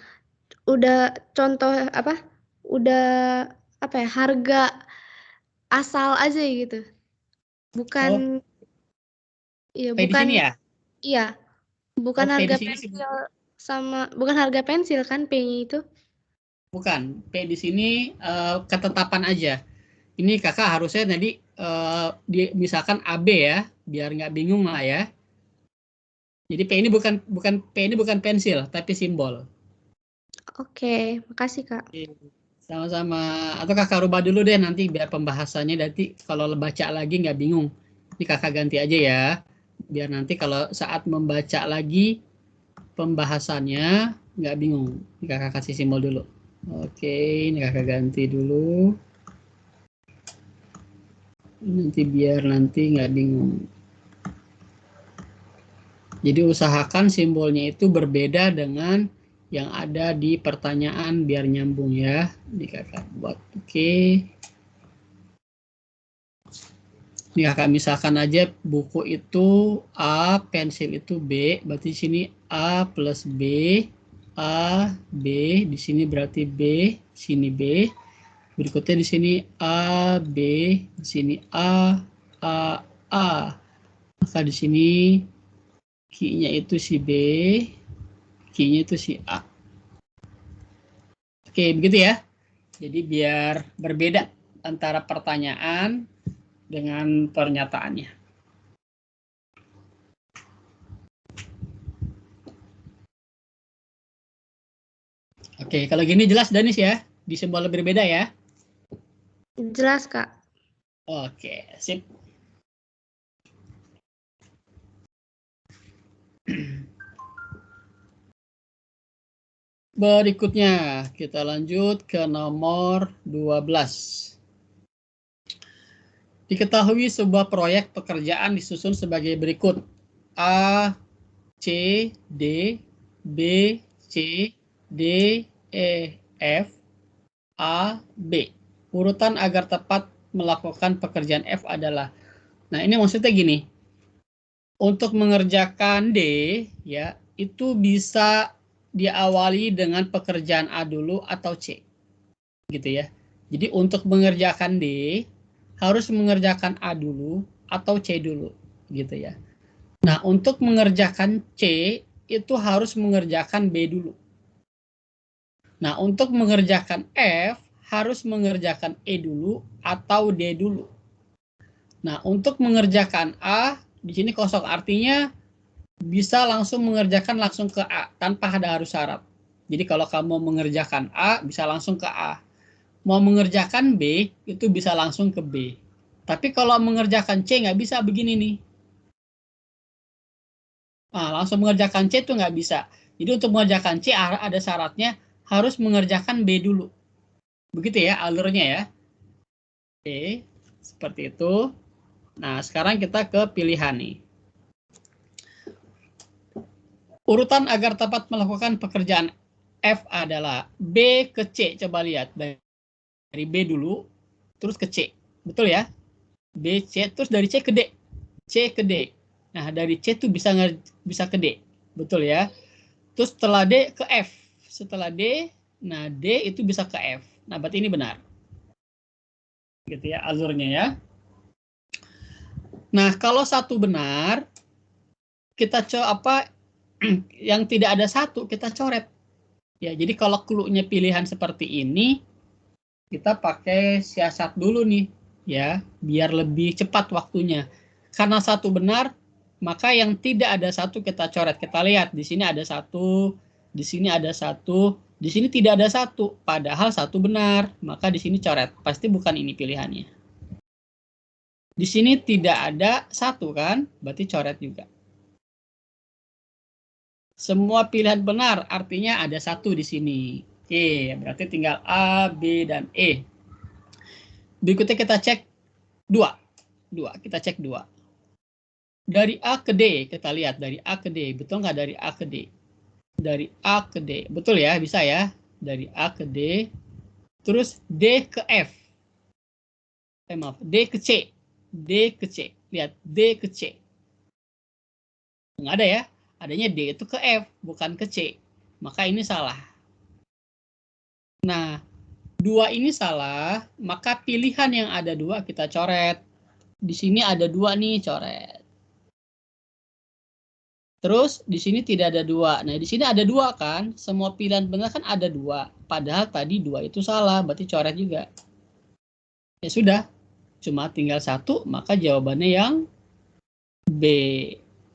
Udah contoh apa? Udah apa ya? Harga asal aja gitu. Bukan iya, P di sini ya? Iya. Bukan P harga di sini pensil sama bukan harga pensil kan P-nya itu? Bukan. P di sini ketetapan aja. Ini kakak harusnya tadi misalkan AB ya, biar nggak bingung lah ya. Jadi P ini bukan pensil, tapi simbol. Oke, makasih Kak. Sama-sama. Atau kakak rubah dulu deh nanti biar pembahasannya nanti kalau baca lagi nggak bingung. Ini kakak ganti aja ya. Biar nanti kalau saat membaca lagi pembahasannya nggak bingung. Ini kakak kasih simbol dulu. Oke, ini kakak ganti dulu. Nanti biar nanti nggak bingung. Jadi usahakan simbolnya itu berbeda dengan yang ada di pertanyaan biar nyambung ya. Ini kakak buat. Oke. Ini kakak misalkan aja buku itu A, pensil itu B, berarti di sini A plus B, A, B, di sini berarti B, sini B. Berikutnya di sini A, B, di sini A, A. Maka di sini Q-nya itu si B, Q-nya itu si A. Oke, begitu ya. Jadi biar berbeda antara pertanyaan dengan pernyataannya. Oke, kalau gini jelas Danis ya? Di simbol berbeda ya? Jelas Kak. Oke, sip. Berikutnya kita lanjut ke nomor 12. Diketahui sebuah proyek pekerjaan disusun sebagai berikut. A, C, D, B, C, D, E, F, A, B. Urutan agar tepat melakukan pekerjaan F adalah. Nah, ini maksudnya gini. Untuk mengerjakan D, ya, itu bisa diawali dengan pekerjaan A dulu atau C. Gitu ya. Jadi untuk mengerjakan D, harus mengerjakan A dulu atau C dulu. Gitu ya. Nah, untuk mengerjakan C, itu harus mengerjakan B dulu. Nah, untuk mengerjakan F, harus mengerjakan E dulu atau D dulu. Nah, untuk mengerjakan A, di sini kosong. Artinya bisa langsung mengerjakan langsung ke A, tanpa ada harus syarat. Jadi kalau kamu mengerjakan A, bisa langsung ke A. Mau mengerjakan B, itu bisa langsung ke B. Tapi kalau mengerjakan C, nggak bisa begini nih. Nah, langsung mengerjakan C itu nggak bisa. Jadi untuk mengerjakan C ada syaratnya harus mengerjakan B dulu. Begitu ya alurnya ya. Oke, seperti itu. Nah, sekarang kita ke pilihan nih. Urutan agar tepat melakukan pekerjaan F adalah B ke C. Coba lihat dari B dulu, terus ke C. Betul ya? B, C, terus dari C ke D. C ke D. Nah, dari C itu bisa ke D. Betul ya? Terus setelah D ke F. Setelah D, nah D itu bisa ke F. Nah, berarti ini benar. Gitu ya alurnya ya. Nah, kalau satu benar, kita yang tidak ada satu kita coret. Ya, jadi kalau clue-nya pilihan seperti ini, kita pakai siasat dulu nih, ya, biar lebih cepat waktunya. Karena satu benar, maka yang tidak ada satu kita coret. Kita lihat di sini ada satu, di sini ada satu, di sini tidak ada satu. Padahal satu benar, maka di sini coret. Pasti bukan ini pilihannya. Di sini tidak ada satu kan, berarti coret juga. Semua pilihan benar, artinya ada satu di sini. Oke, berarti tinggal A, B, dan E. Berikutnya kita cek 2. Kita cek 2. Dari A ke D, kita lihat dari A ke D. Betul nggak dari A ke D? Dari A ke D. Betul ya, bisa ya. Dari A ke D. Terus D ke F. Maaf, D ke C. D ke C. Lihat, D ke C. Nggak ada ya. Adanya D itu ke F, bukan ke C. Maka ini salah. Nah, 2 ini salah, maka pilihan yang ada 2 kita coret. Di sini ada 2 nih, coret. Terus di sini tidak ada 2. Nah, di sini ada 2 kan? Semua pilihan benar kan ada 2. Padahal tadi 2 itu salah, berarti coret juga. Ya sudah, cuma tinggal 1, maka jawabannya yang B.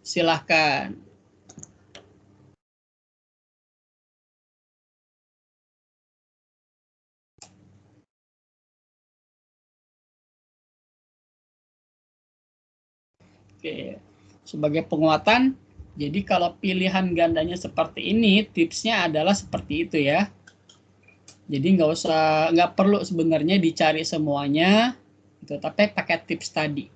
Silahkan. Oke, sebagai penguatan, jadi kalau pilihan gandanya seperti ini, tipsnya adalah seperti itu ya. Jadi nggak perlu sebenarnya dicari semuanya, gitu, tapi pakai tips tadi.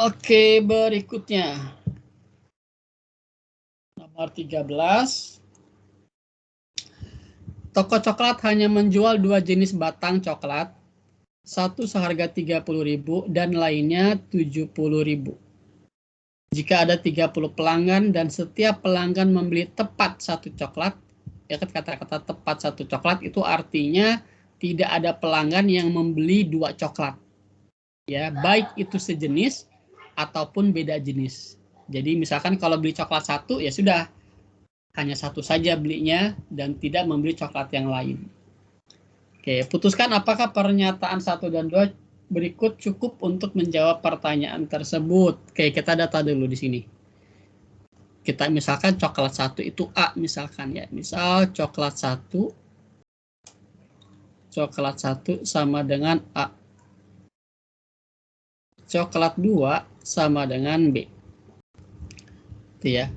Oke, berikutnya. Nomor 13. Toko coklat hanya menjual 2 jenis batang coklat. Satu seharga 30.000 dan lainnya 70.000. Jika ada 30 pelanggan dan setiap pelanggan membeli tepat satu coklat, ya kan kata-kata tepat satu coklat itu artinya tidak ada pelanggan yang membeli 2 coklat. Ya, baik itu sejenis ataupun beda jenis. Jadi misalkan kalau beli coklat satu ya sudah hanya satu saja belinya dan tidak membeli coklat yang lain. Oke, putuskan apakah pernyataan 1 dan 2 berikut cukup untuk menjawab pertanyaan tersebut. Oke, kita data dulu di sini. Kita misalkan coklat 1 itu A misalkan ya. Misal coklat 1 sama dengan A. Coklat 2 sama dengan B. Itu ya.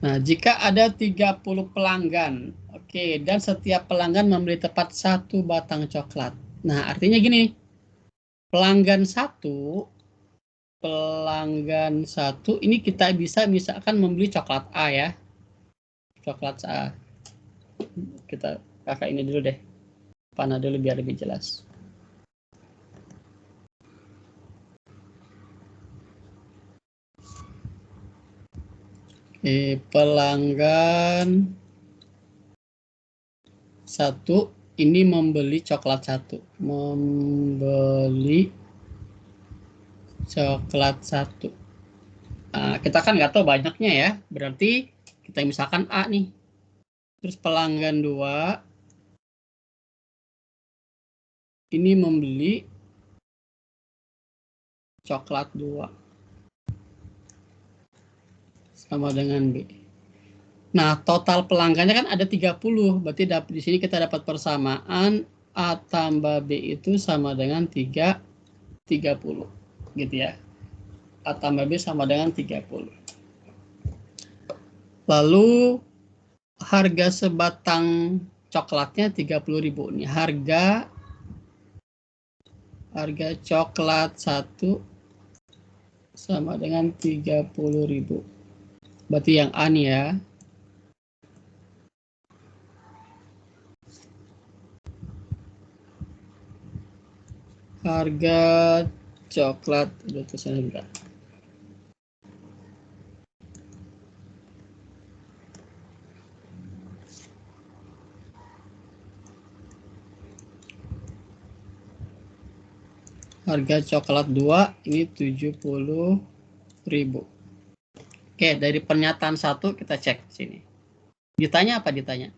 Nah, jika ada 30 pelanggan, oke, dan setiap pelanggan membeli tepat 1 batang coklat. Nah, artinya gini, pelanggan satu ini kita bisa misalkan membeli coklat A ya. Coklat A. Kita pakai ini dulu deh. Panah dulu biar lebih jelas. Pelanggan 1 ini membeli coklat 1. Membeli coklat 1. Nah, kita kan nggak tahu banyaknya ya. Berarti kita misalkan A nih. Terus pelanggan 2 ini membeli coklat 2. Sama dengan B. Nah, total pelanggannya kan ada 30. Berarti di sini kita dapat persamaan A tambah B itu sama dengan 30. Gitu ya. A tambah B sama dengan 30. Lalu harga sebatang coklatnya 30.000. Ini harga coklat 1 sama dengan 30.000. Berarti yang A nih ya. Harga coklat udah tulisannya enggak. Harga coklat 2 ini 70.000. Oke, dari pernyataan 1 kita cek sini. Ditanya apa ditanya?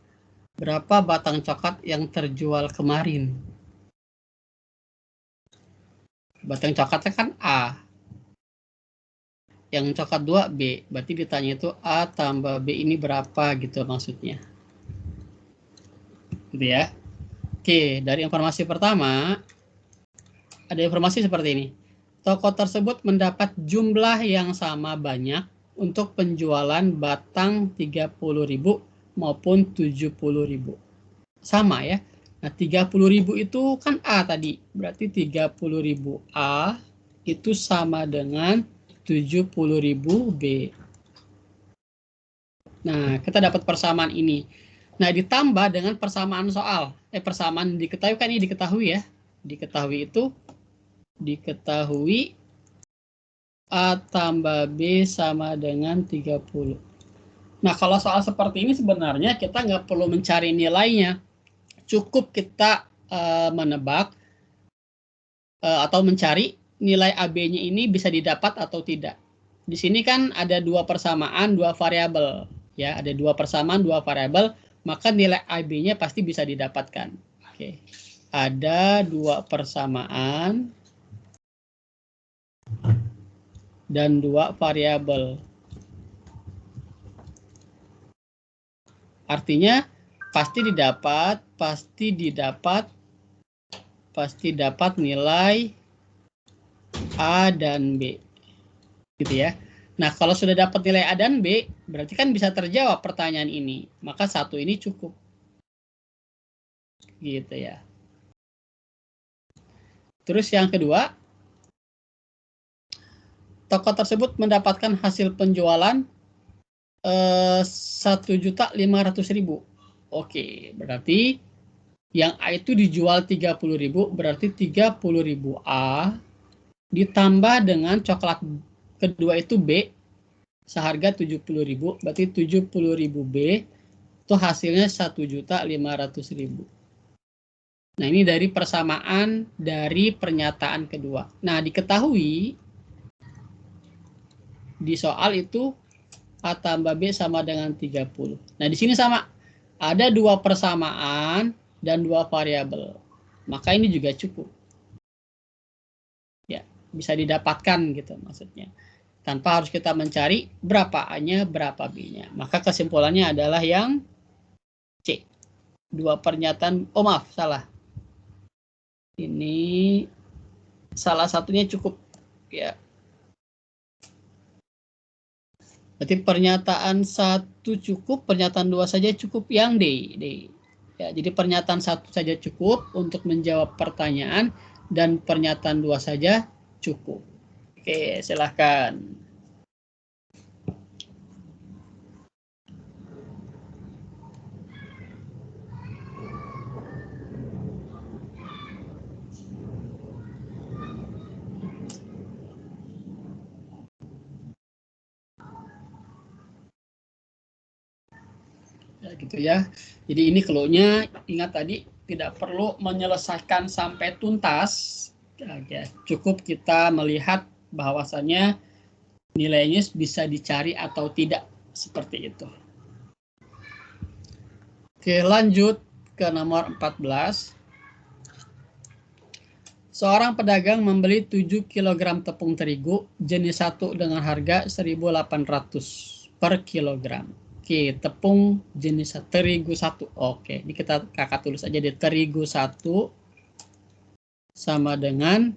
Berapa batang coklat yang terjual kemarin? Batang coklatnya kan A. Yang coklat 2 B. Berarti ditanya itu A tambah B ini berapa gitu maksudnya. Gitu ya. Oke, dari informasi pertama ada informasi seperti ini. Toko tersebut mendapat jumlah yang sama banyak untuk penjualan batang 30.000 maupun 70.000. Sama ya. Nah, 30.000 itu kan A tadi. Berarti 30.000 A itu sama dengan 70.000 B. Nah, kita dapat persamaan ini. Nah, ditambah dengan persamaan soal. Persamaan diketahui kan ini diketahui ya. Diketahui A tambah B sama dengan 30. Nah, kalau soal seperti ini sebenarnya kita nggak perlu mencari nilainya. Cukup kita menebak atau mencari nilai AB-nya ini bisa didapat atau tidak. Di sini kan ada 2 persamaan, 2 variabel. Ya, ada 2 persamaan, 2 variabel, maka nilai AB-nya pasti bisa didapatkan. Oke. Ada 2 persamaan dan 2 variabel. Artinya pasti dapat nilai A dan B. Gitu ya. Nah, kalau sudah dapat nilai A dan B, berarti kan bisa terjawab pertanyaan ini. Maka 1 ini cukup. Gitu ya. Terus yang kedua, toko tersebut mendapatkan hasil penjualan 1.500.000. Oke, berarti yang A itu dijual 30.000, berarti 30.000 A ditambah dengan coklat kedua itu B seharga 70.000, berarti 70.000 B itu hasilnya 1.500.000. Nah, ini dari persamaan dari pernyataan kedua. Nah, diketahui di soal itu A tambah B sama dengan 30. Nah, di sini sama. Ada 2 persamaan dan 2 variabel. Maka ini juga cukup. Ya, bisa didapatkan gitu maksudnya. Tanpa harus kita mencari berapa A-nya, berapa B-nya. Maka kesimpulannya adalah yang C. 2 pernyataan, oh maaf, salah. Ini salah satunya cukup ya. Berarti pernyataan 1 cukup, pernyataan 2 saja cukup, yang D. Ya, jadi pernyataan 1 saja cukup untuk menjawab pertanyaan dan pernyataan 2 saja cukup. Oke, silahkan. Ya, gitu ya. Jadi ini clue-nya, ingat tadi tidak perlu menyelesaikan sampai tuntas. Ya, cukup kita melihat bahwasannya nilainya bisa dicari atau tidak, seperti itu. Oke, lanjut ke nomor 14. Seorang pedagang membeli 7 kg tepung terigu jenis 1 dengan harga 1.800 per kilogram. Oke, tepung jenis terigu 1. Oke, ini kakak tulis aja di terigu 1 sama dengan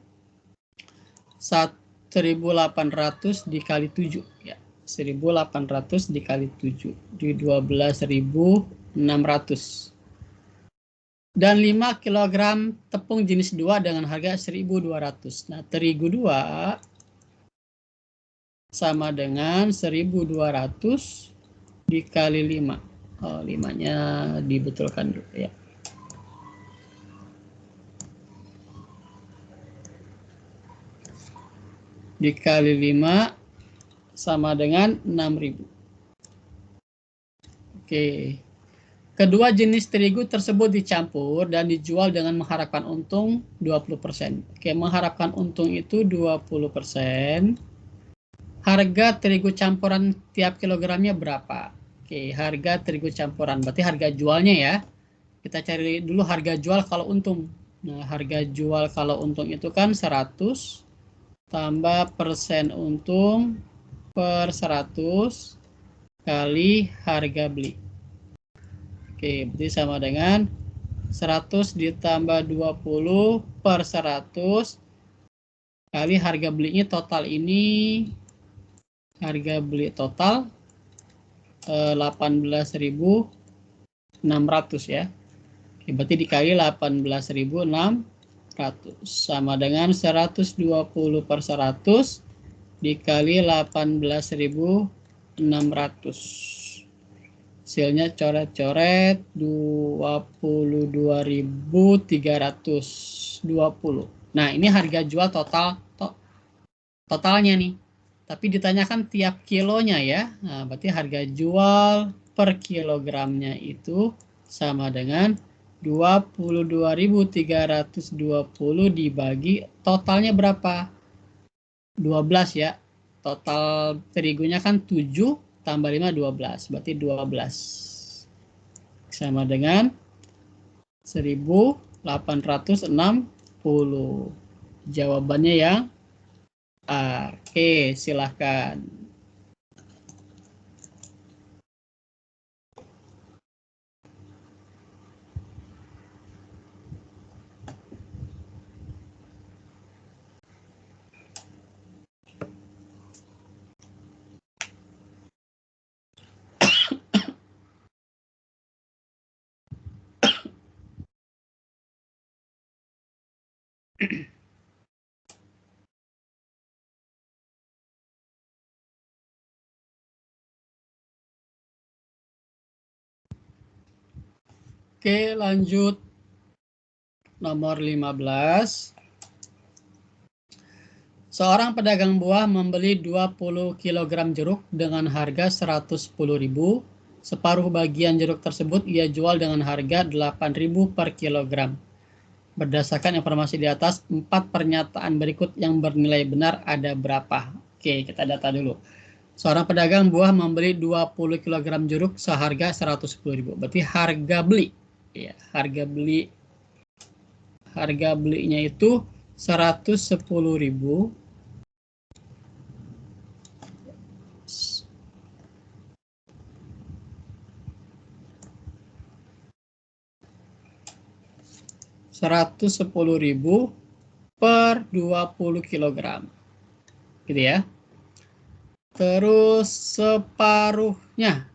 1.800 dikali 7 ya. 1.800 dikali 7 di 12.600. Dan 5 kg tepung jenis 2 dengan harga 1.200. Nah, terigu 2 sama dengan 1.200 dikali 5. Oh, 5-nya dibetulkan dulu ya. Dikali 5 sama dengan 6.000. Oke. Kedua jenis terigu tersebut dicampur dan dijual dengan mengharapkan untung 20%. Oke, mengharapkan untung itu 20%. Harga terigu campuran tiap kilogramnya berapa? Oke, harga terigu campuran, berarti harga jualnya ya. Kita cari dulu harga jual kalau untung. Nah, harga jual kalau untung itu kan 100 tambah persen untung per 100 kali harga beli. Oke, berarti sama dengan 100 ditambah 20 per 100 kali harga belinya total ini. Harga beli total 18.600 ya. Oke, berarti dikali 18.600 sama dengan 120 per 100 dikali 18.600. Hasilnya coret-coret 22.320. Nah, ini harga jual totalnya nih. Tapi ditanyakan tiap kilonya ya. Nah, berarti harga jual per kilogramnya itu sama dengan 22.320 dibagi totalnya berapa? 12 ya. Total terigunya kan 7 tambah 5 12. Berarti 12. Sama dengan 1.860. Jawabannya yang A. Oke, silahkan. Oke, lanjut. Nomor 15. Seorang pedagang buah membeli 20 kg jeruk dengan harga 110.000. Separuh bagian jeruk tersebut ia jual dengan harga 8.000 per kilogram. Berdasarkan informasi di atas, 4 pernyataan berikut yang bernilai benar ada berapa? Oke, kita data dulu. Seorang pedagang buah membeli 20 kg jeruk seharga 110.000. Berarti harga beli. Ya, harga belinya itu 110.000 per 20 kg. Gitu ya. Terus separuhnya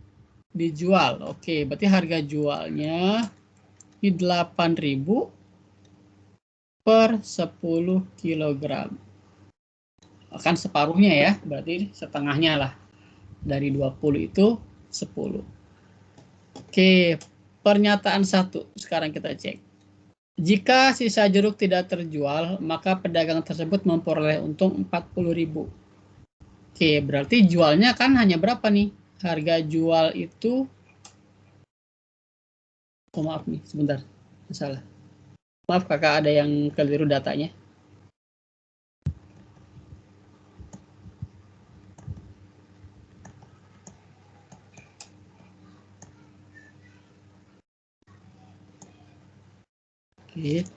dijual. Oke, berarti harga jualnya di 8.000 per 10 kg. Kan separuhnya ya, berarti setengahnya lah. Dari 20 itu 10. Oke, pernyataan 1 sekarang kita cek. Jika sisa jeruk tidak terjual, maka pedagang tersebut memperoleh untung 40.000. Oke, berarti jualnya kan hanya berapa nih? Harga jual itu, oh maaf nih, sebentar, salah. Maaf kakak, ada yang keliru datanya. Oke,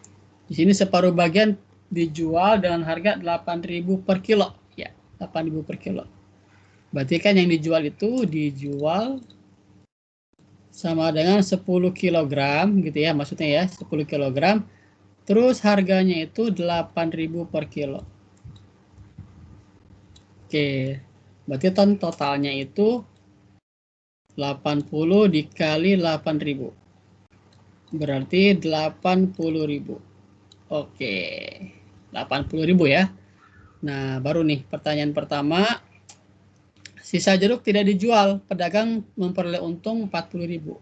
di sini separuh bagian dijual dengan harga 8.000 per kilo. Ya, 8.000 per kilo. Berarti kan yang dijual itu dijual sama dengan 10 kg gitu ya, maksudnya ya, 10 kg. Terus harganya itu 8.000 per kilo. Oke, berarti totalnya itu 80 dikali 8.000. Berarti 80.000. Oke, 80.000 ya. Nah, baru nih pertanyaan pertama. Sisa jeruk tidak dijual, pedagang memperoleh untung 40.000.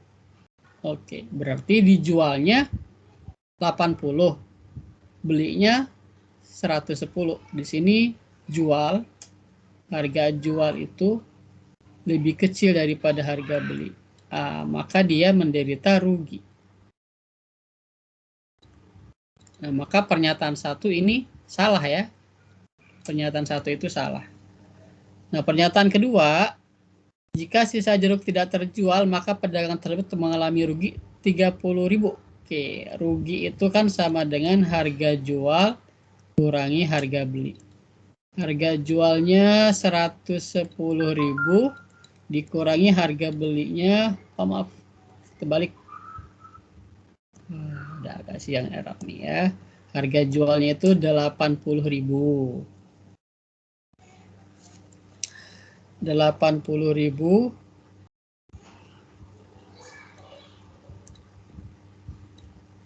Oke, berarti dijualnya 80, belinya 110. Di sini jual, harga jual itu lebih kecil daripada harga beli. Maka dia menderita rugi. Nah, maka pernyataan 1 ini salah ya. Pernyataan 1 itu salah. Nah, pernyataan kedua, jika sisa jeruk tidak terjual, maka pedagang tersebut mengalami rugi 30.000. Oke, rugi itu kan sama dengan harga jual kurangi harga beli. Harga jualnya 110.000 dikurangi harga belinya, maaf, terbalik. Udah kasih yang error nih ya. Harga jualnya itu 80.000. 80.000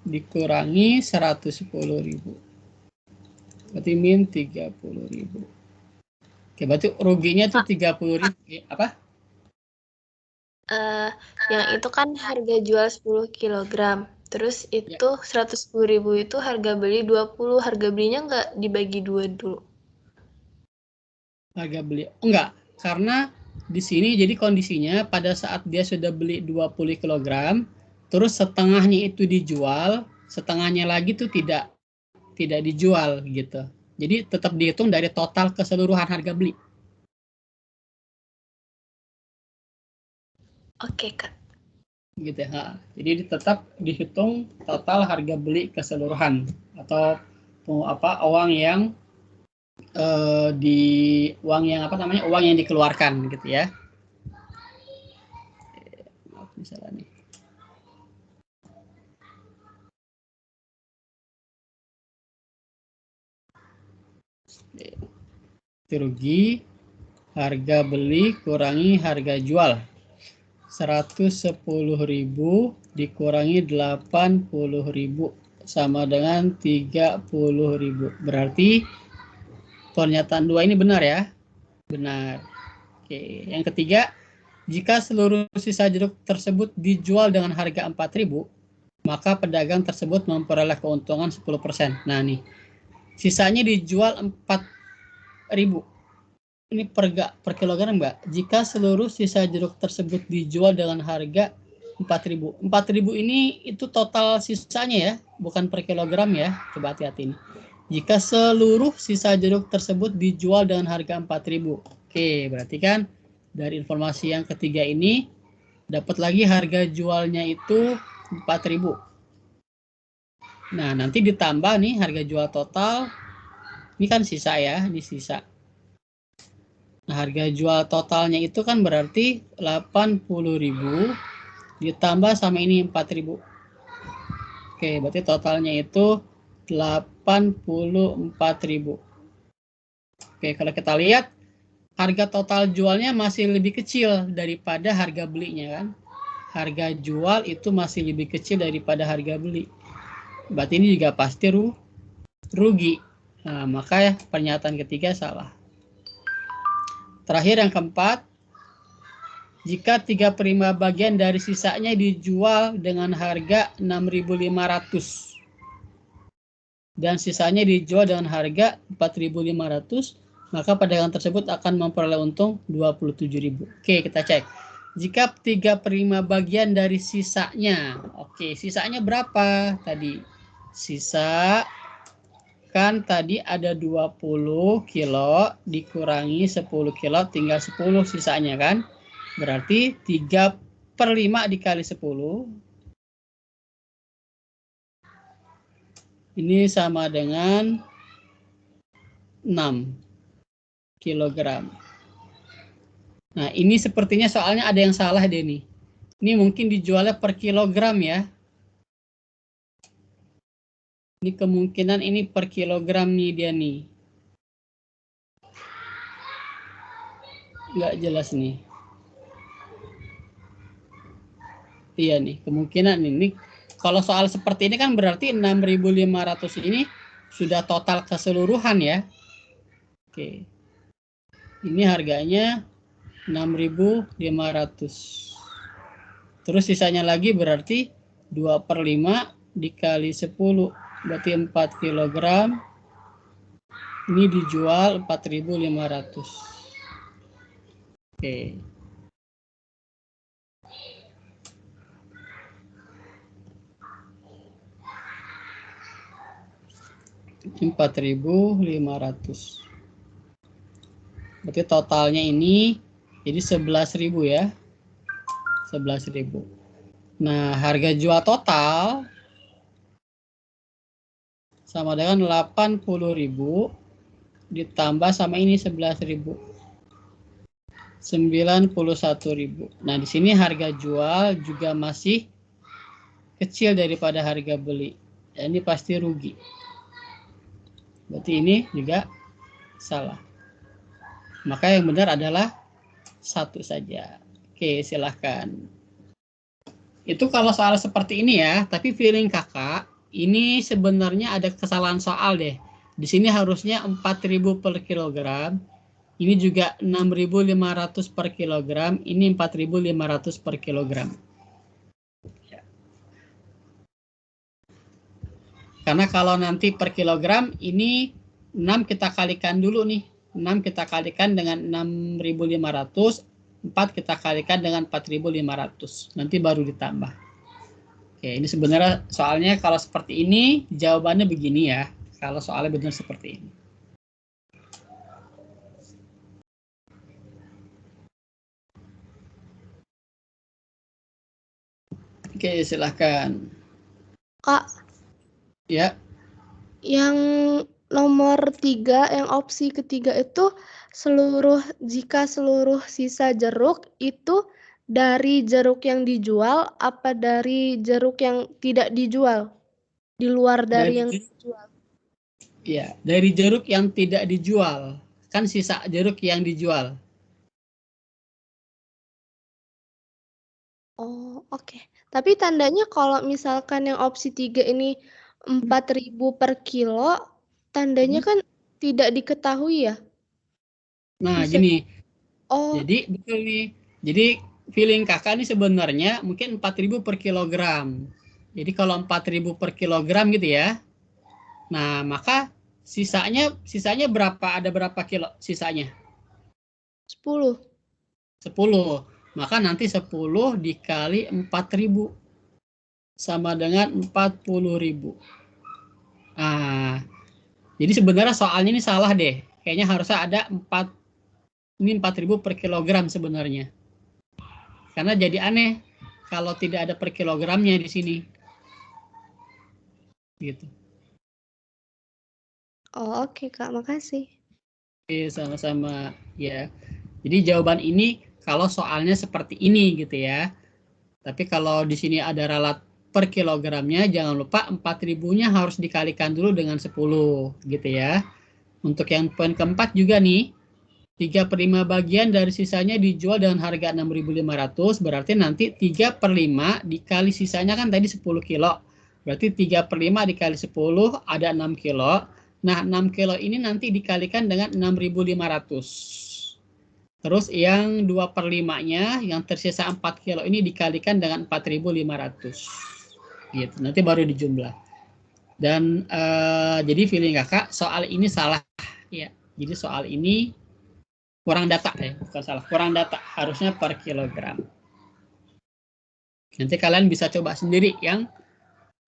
dikurangi 110.000. Berarti min 30.000. Oke, berarti ruginya itu 30.000. Apa? Yang itu kan harga jual 10 kg. Terus itu 110.000 itu harga beli 20. Harga belinya nggak dibagi 2 dulu. Harga beli. Enggak, karena di sini jadi kondisinya pada saat dia sudah beli 20 kg, terus setengahnya itu dijual, setengahnya lagi tuh tidak dijual gitu. Jadi tetap dihitung dari total keseluruhan harga beli. Oke, Kak. Gitu ya. Jadi tetap dihitung total harga beli keseluruhan atau uang yang uang yang dikeluarkan gitu ya. Misalnya nih. Rugi harga beli kurangi harga jual. 110.000 dikurangi 80.000. sama dengan 30.000. Berarti pernyataan 2 ini benar ya? Benar. Oke, yang ketiga, jika seluruh sisa jeruk tersebut dijual dengan harga 4.000, maka pedagang tersebut memperoleh keuntungan 10%. Nah nih, sisanya dijual 4.000. Ini per kilogram, Mbak. Jika seluruh sisa jeruk tersebut dijual dengan harga 4.000. 4.000 ini itu total sisanya ya, bukan per kilogram ya. Coba hati-hati ini. Jika seluruh sisa jeruk tersebut dijual dengan harga 4.000. Oke, berarti kan dari informasi yang ketiga ini dapat lagi harga jualnya itu 4.000. Nah, nanti ditambah nih harga jual total. Ini kan sisa ya, ini sisa. Nah, harga jual totalnya itu kan berarti 80.000 ditambah sama ini 4.000. Oke, berarti totalnya itu 84.000. Oke, kalau kita lihat harga total jualnya masih lebih kecil daripada harga belinya kan. Harga jual itu masih lebih kecil daripada harga beli. Berarti ini juga pasti rugi. Nah, maka ya pernyataan ketiga salah. Terakhir yang keempat, jika 3/5 bagian dari sisanya dijual dengan harga 6.500 dan sisanya dijual dengan harga 4.500, maka pedagang tersebut akan memperoleh untung 27.000. Oke, kita cek. Jika 3/5 bagian dari sisanya, oke, sisanya berapa tadi? Sisa kan tadi ada 20 kilo dikurangi 10 kilo tinggal 10 sisanya kan. Berarti 3/5 dikali 10. Ini sama dengan 6 kilogram. Nah, ini sepertinya soalnya ada yang salah deh nih. Ini mungkin dijualnya per kilogram ya. Ini kemungkinan ini per kilogram nih dia nih. Nggak jelas nih. Iya nih, kemungkinan ini. Kalau soal seperti ini kan berarti 6.500 ini sudah total keseluruhan ya. Oke. Ini harganya 6.500. Terus sisanya lagi berarti 2/5 dikali 10. Berarti 4 kilogram. Ini dijual 4.500. Oke. Rp4.500. Berarti totalnya ini jadi 11.000 ya. 11.000. Nah, harga jual total sama dengan 80.000 ditambah sama ini 11.000. 91.000. Nah, di sini harga jual juga masih kecil daripada harga beli. Dan ini pasti rugi. Berarti ini juga salah. Maka yang benar adalah 1 saja. Oke, silahkan. Itu kalau soal seperti ini ya, tapi feeling kakak, ini sebenarnya ada kesalahan soal deh. Di sini harusnya 4.000 per kilogram, ini juga 6.500 per kilogram, ini 4.500 per kilogram. Karena kalau nanti per kilogram, ini 6 kita kalikan dulu nih. 6 kita kalikan dengan 6.500, 4 kita kalikan dengan 4.500. Nanti baru ditambah. Oke, ini sebenarnya soalnya kalau seperti ini, jawabannya begini ya. Kalau soalnya benar seperti ini. Oke, silahkan. Kak, Ya. yang nomor 3, yang opsi ketiga itu jika seluruh sisa jeruk itu dari jeruk yang dijual apa dari jeruk yang tidak dijual? Di luar dari yang dijual. Ya, dari jeruk yang tidak dijual. Kan sisa jeruk yang dijual. Oh, oke. Tapi tandanya kalau misalkan yang opsi 3 ini 4.000 per kilo, tandanya kan tidak diketahui ya? Nah, Bisa. gini. Oh, Jadi betul nih. Jadi feeling kakak ini sebenarnya mungkin 4.000 per kilogram. Jadi kalau 4.000 per kilogram gitu ya. Nah, maka sisanya berapa? Ada berapa kilo sisanya? 10. 10. Maka nanti 10 dikali 4.000 sama dengan 40.000. Nah, jadi sebenarnya soalnya ini salah deh. Kayaknya harusnya ada 4.000 per kilogram sebenarnya. Karena jadi aneh kalau tidak ada per kilogramnya di sini. Gitu. Oh, oke Kak, makasih. Oke, sama-sama ya. Jadi jawaban ini kalau soalnya seperti ini gitu ya. Tapi kalau di sini ada ralat per kilogramnya, jangan lupa 4.000-nya harus dikalikan dulu dengan 10 gitu ya. Untuk yang poin keempat juga nih, 3/5 bagian dari sisanya dijual dengan harga 6.500, berarti nanti 3/5 dikali sisanya kan tadi 10 kilo. Berarti 3/5 dikali 10 ada 6 kilo. Nah, 6 kilo ini nanti dikalikan dengan 6.500. Terus yang 2/5-nya yang tersisa 4 kilo ini dikalikan dengan 4.500. Gitu. Nanti baru dijumlah. Dan jadi feeling kakak soal ini salah ya. Jadi soal ini kurang data ya, bukan salah. Kurang data, harusnya per kilogram. Nanti kalian bisa coba sendiri yang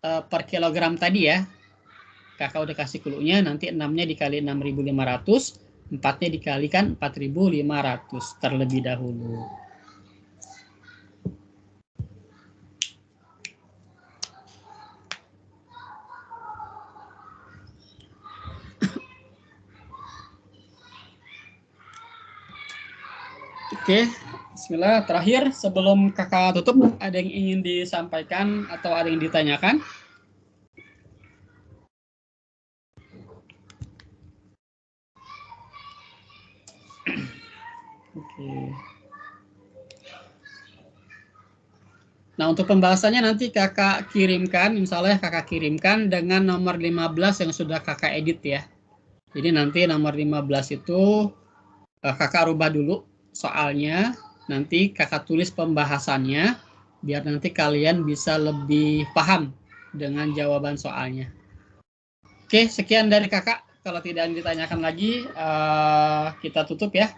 per kilogram tadi ya. Kakak udah kasih clue-nya, nanti 6-nya dikali 6.500, 4-nya dikalikan 4.500 terlebih dahulu. Oke, bismillah. Terakhir, sebelum kakak tutup, ada yang ingin disampaikan atau ada yang ditanyakan? Oke. Nah, untuk pembahasannya nanti kakak kirimkan, insya Allah kakak kirimkan dengan nomor 15 yang sudah kakak edit ya. Jadi nanti nomor 15 itu kakak rubah dulu soalnya, nanti kakak tulis pembahasannya, biar nanti kalian bisa lebih paham dengan jawaban soalnya. Oke, sekian dari kakak. Kalau tidak ditanyakan lagi, kita tutup ya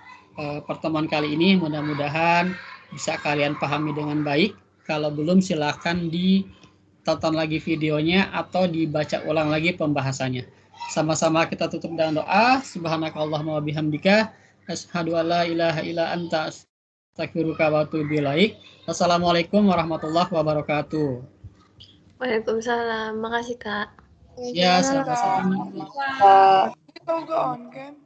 pertemuan kali ini. Mudah-mudahan bisa kalian pahami dengan baik. Kalau belum, silahkan ditonton lagi videonya atau dibaca ulang lagi pembahasannya. Sama-sama kita tutup dengan doa. Subhanakallahumma wa bihamdika, asyhadu an la ilaha illa anta, astaghfiruka wa atubu ilaik. Wassalamualaikum warahmatullahi wabarakatuh. Waalaikumsalam. Makasih, Kak. Ya, sama-sama. Kak. Itu gak on kan?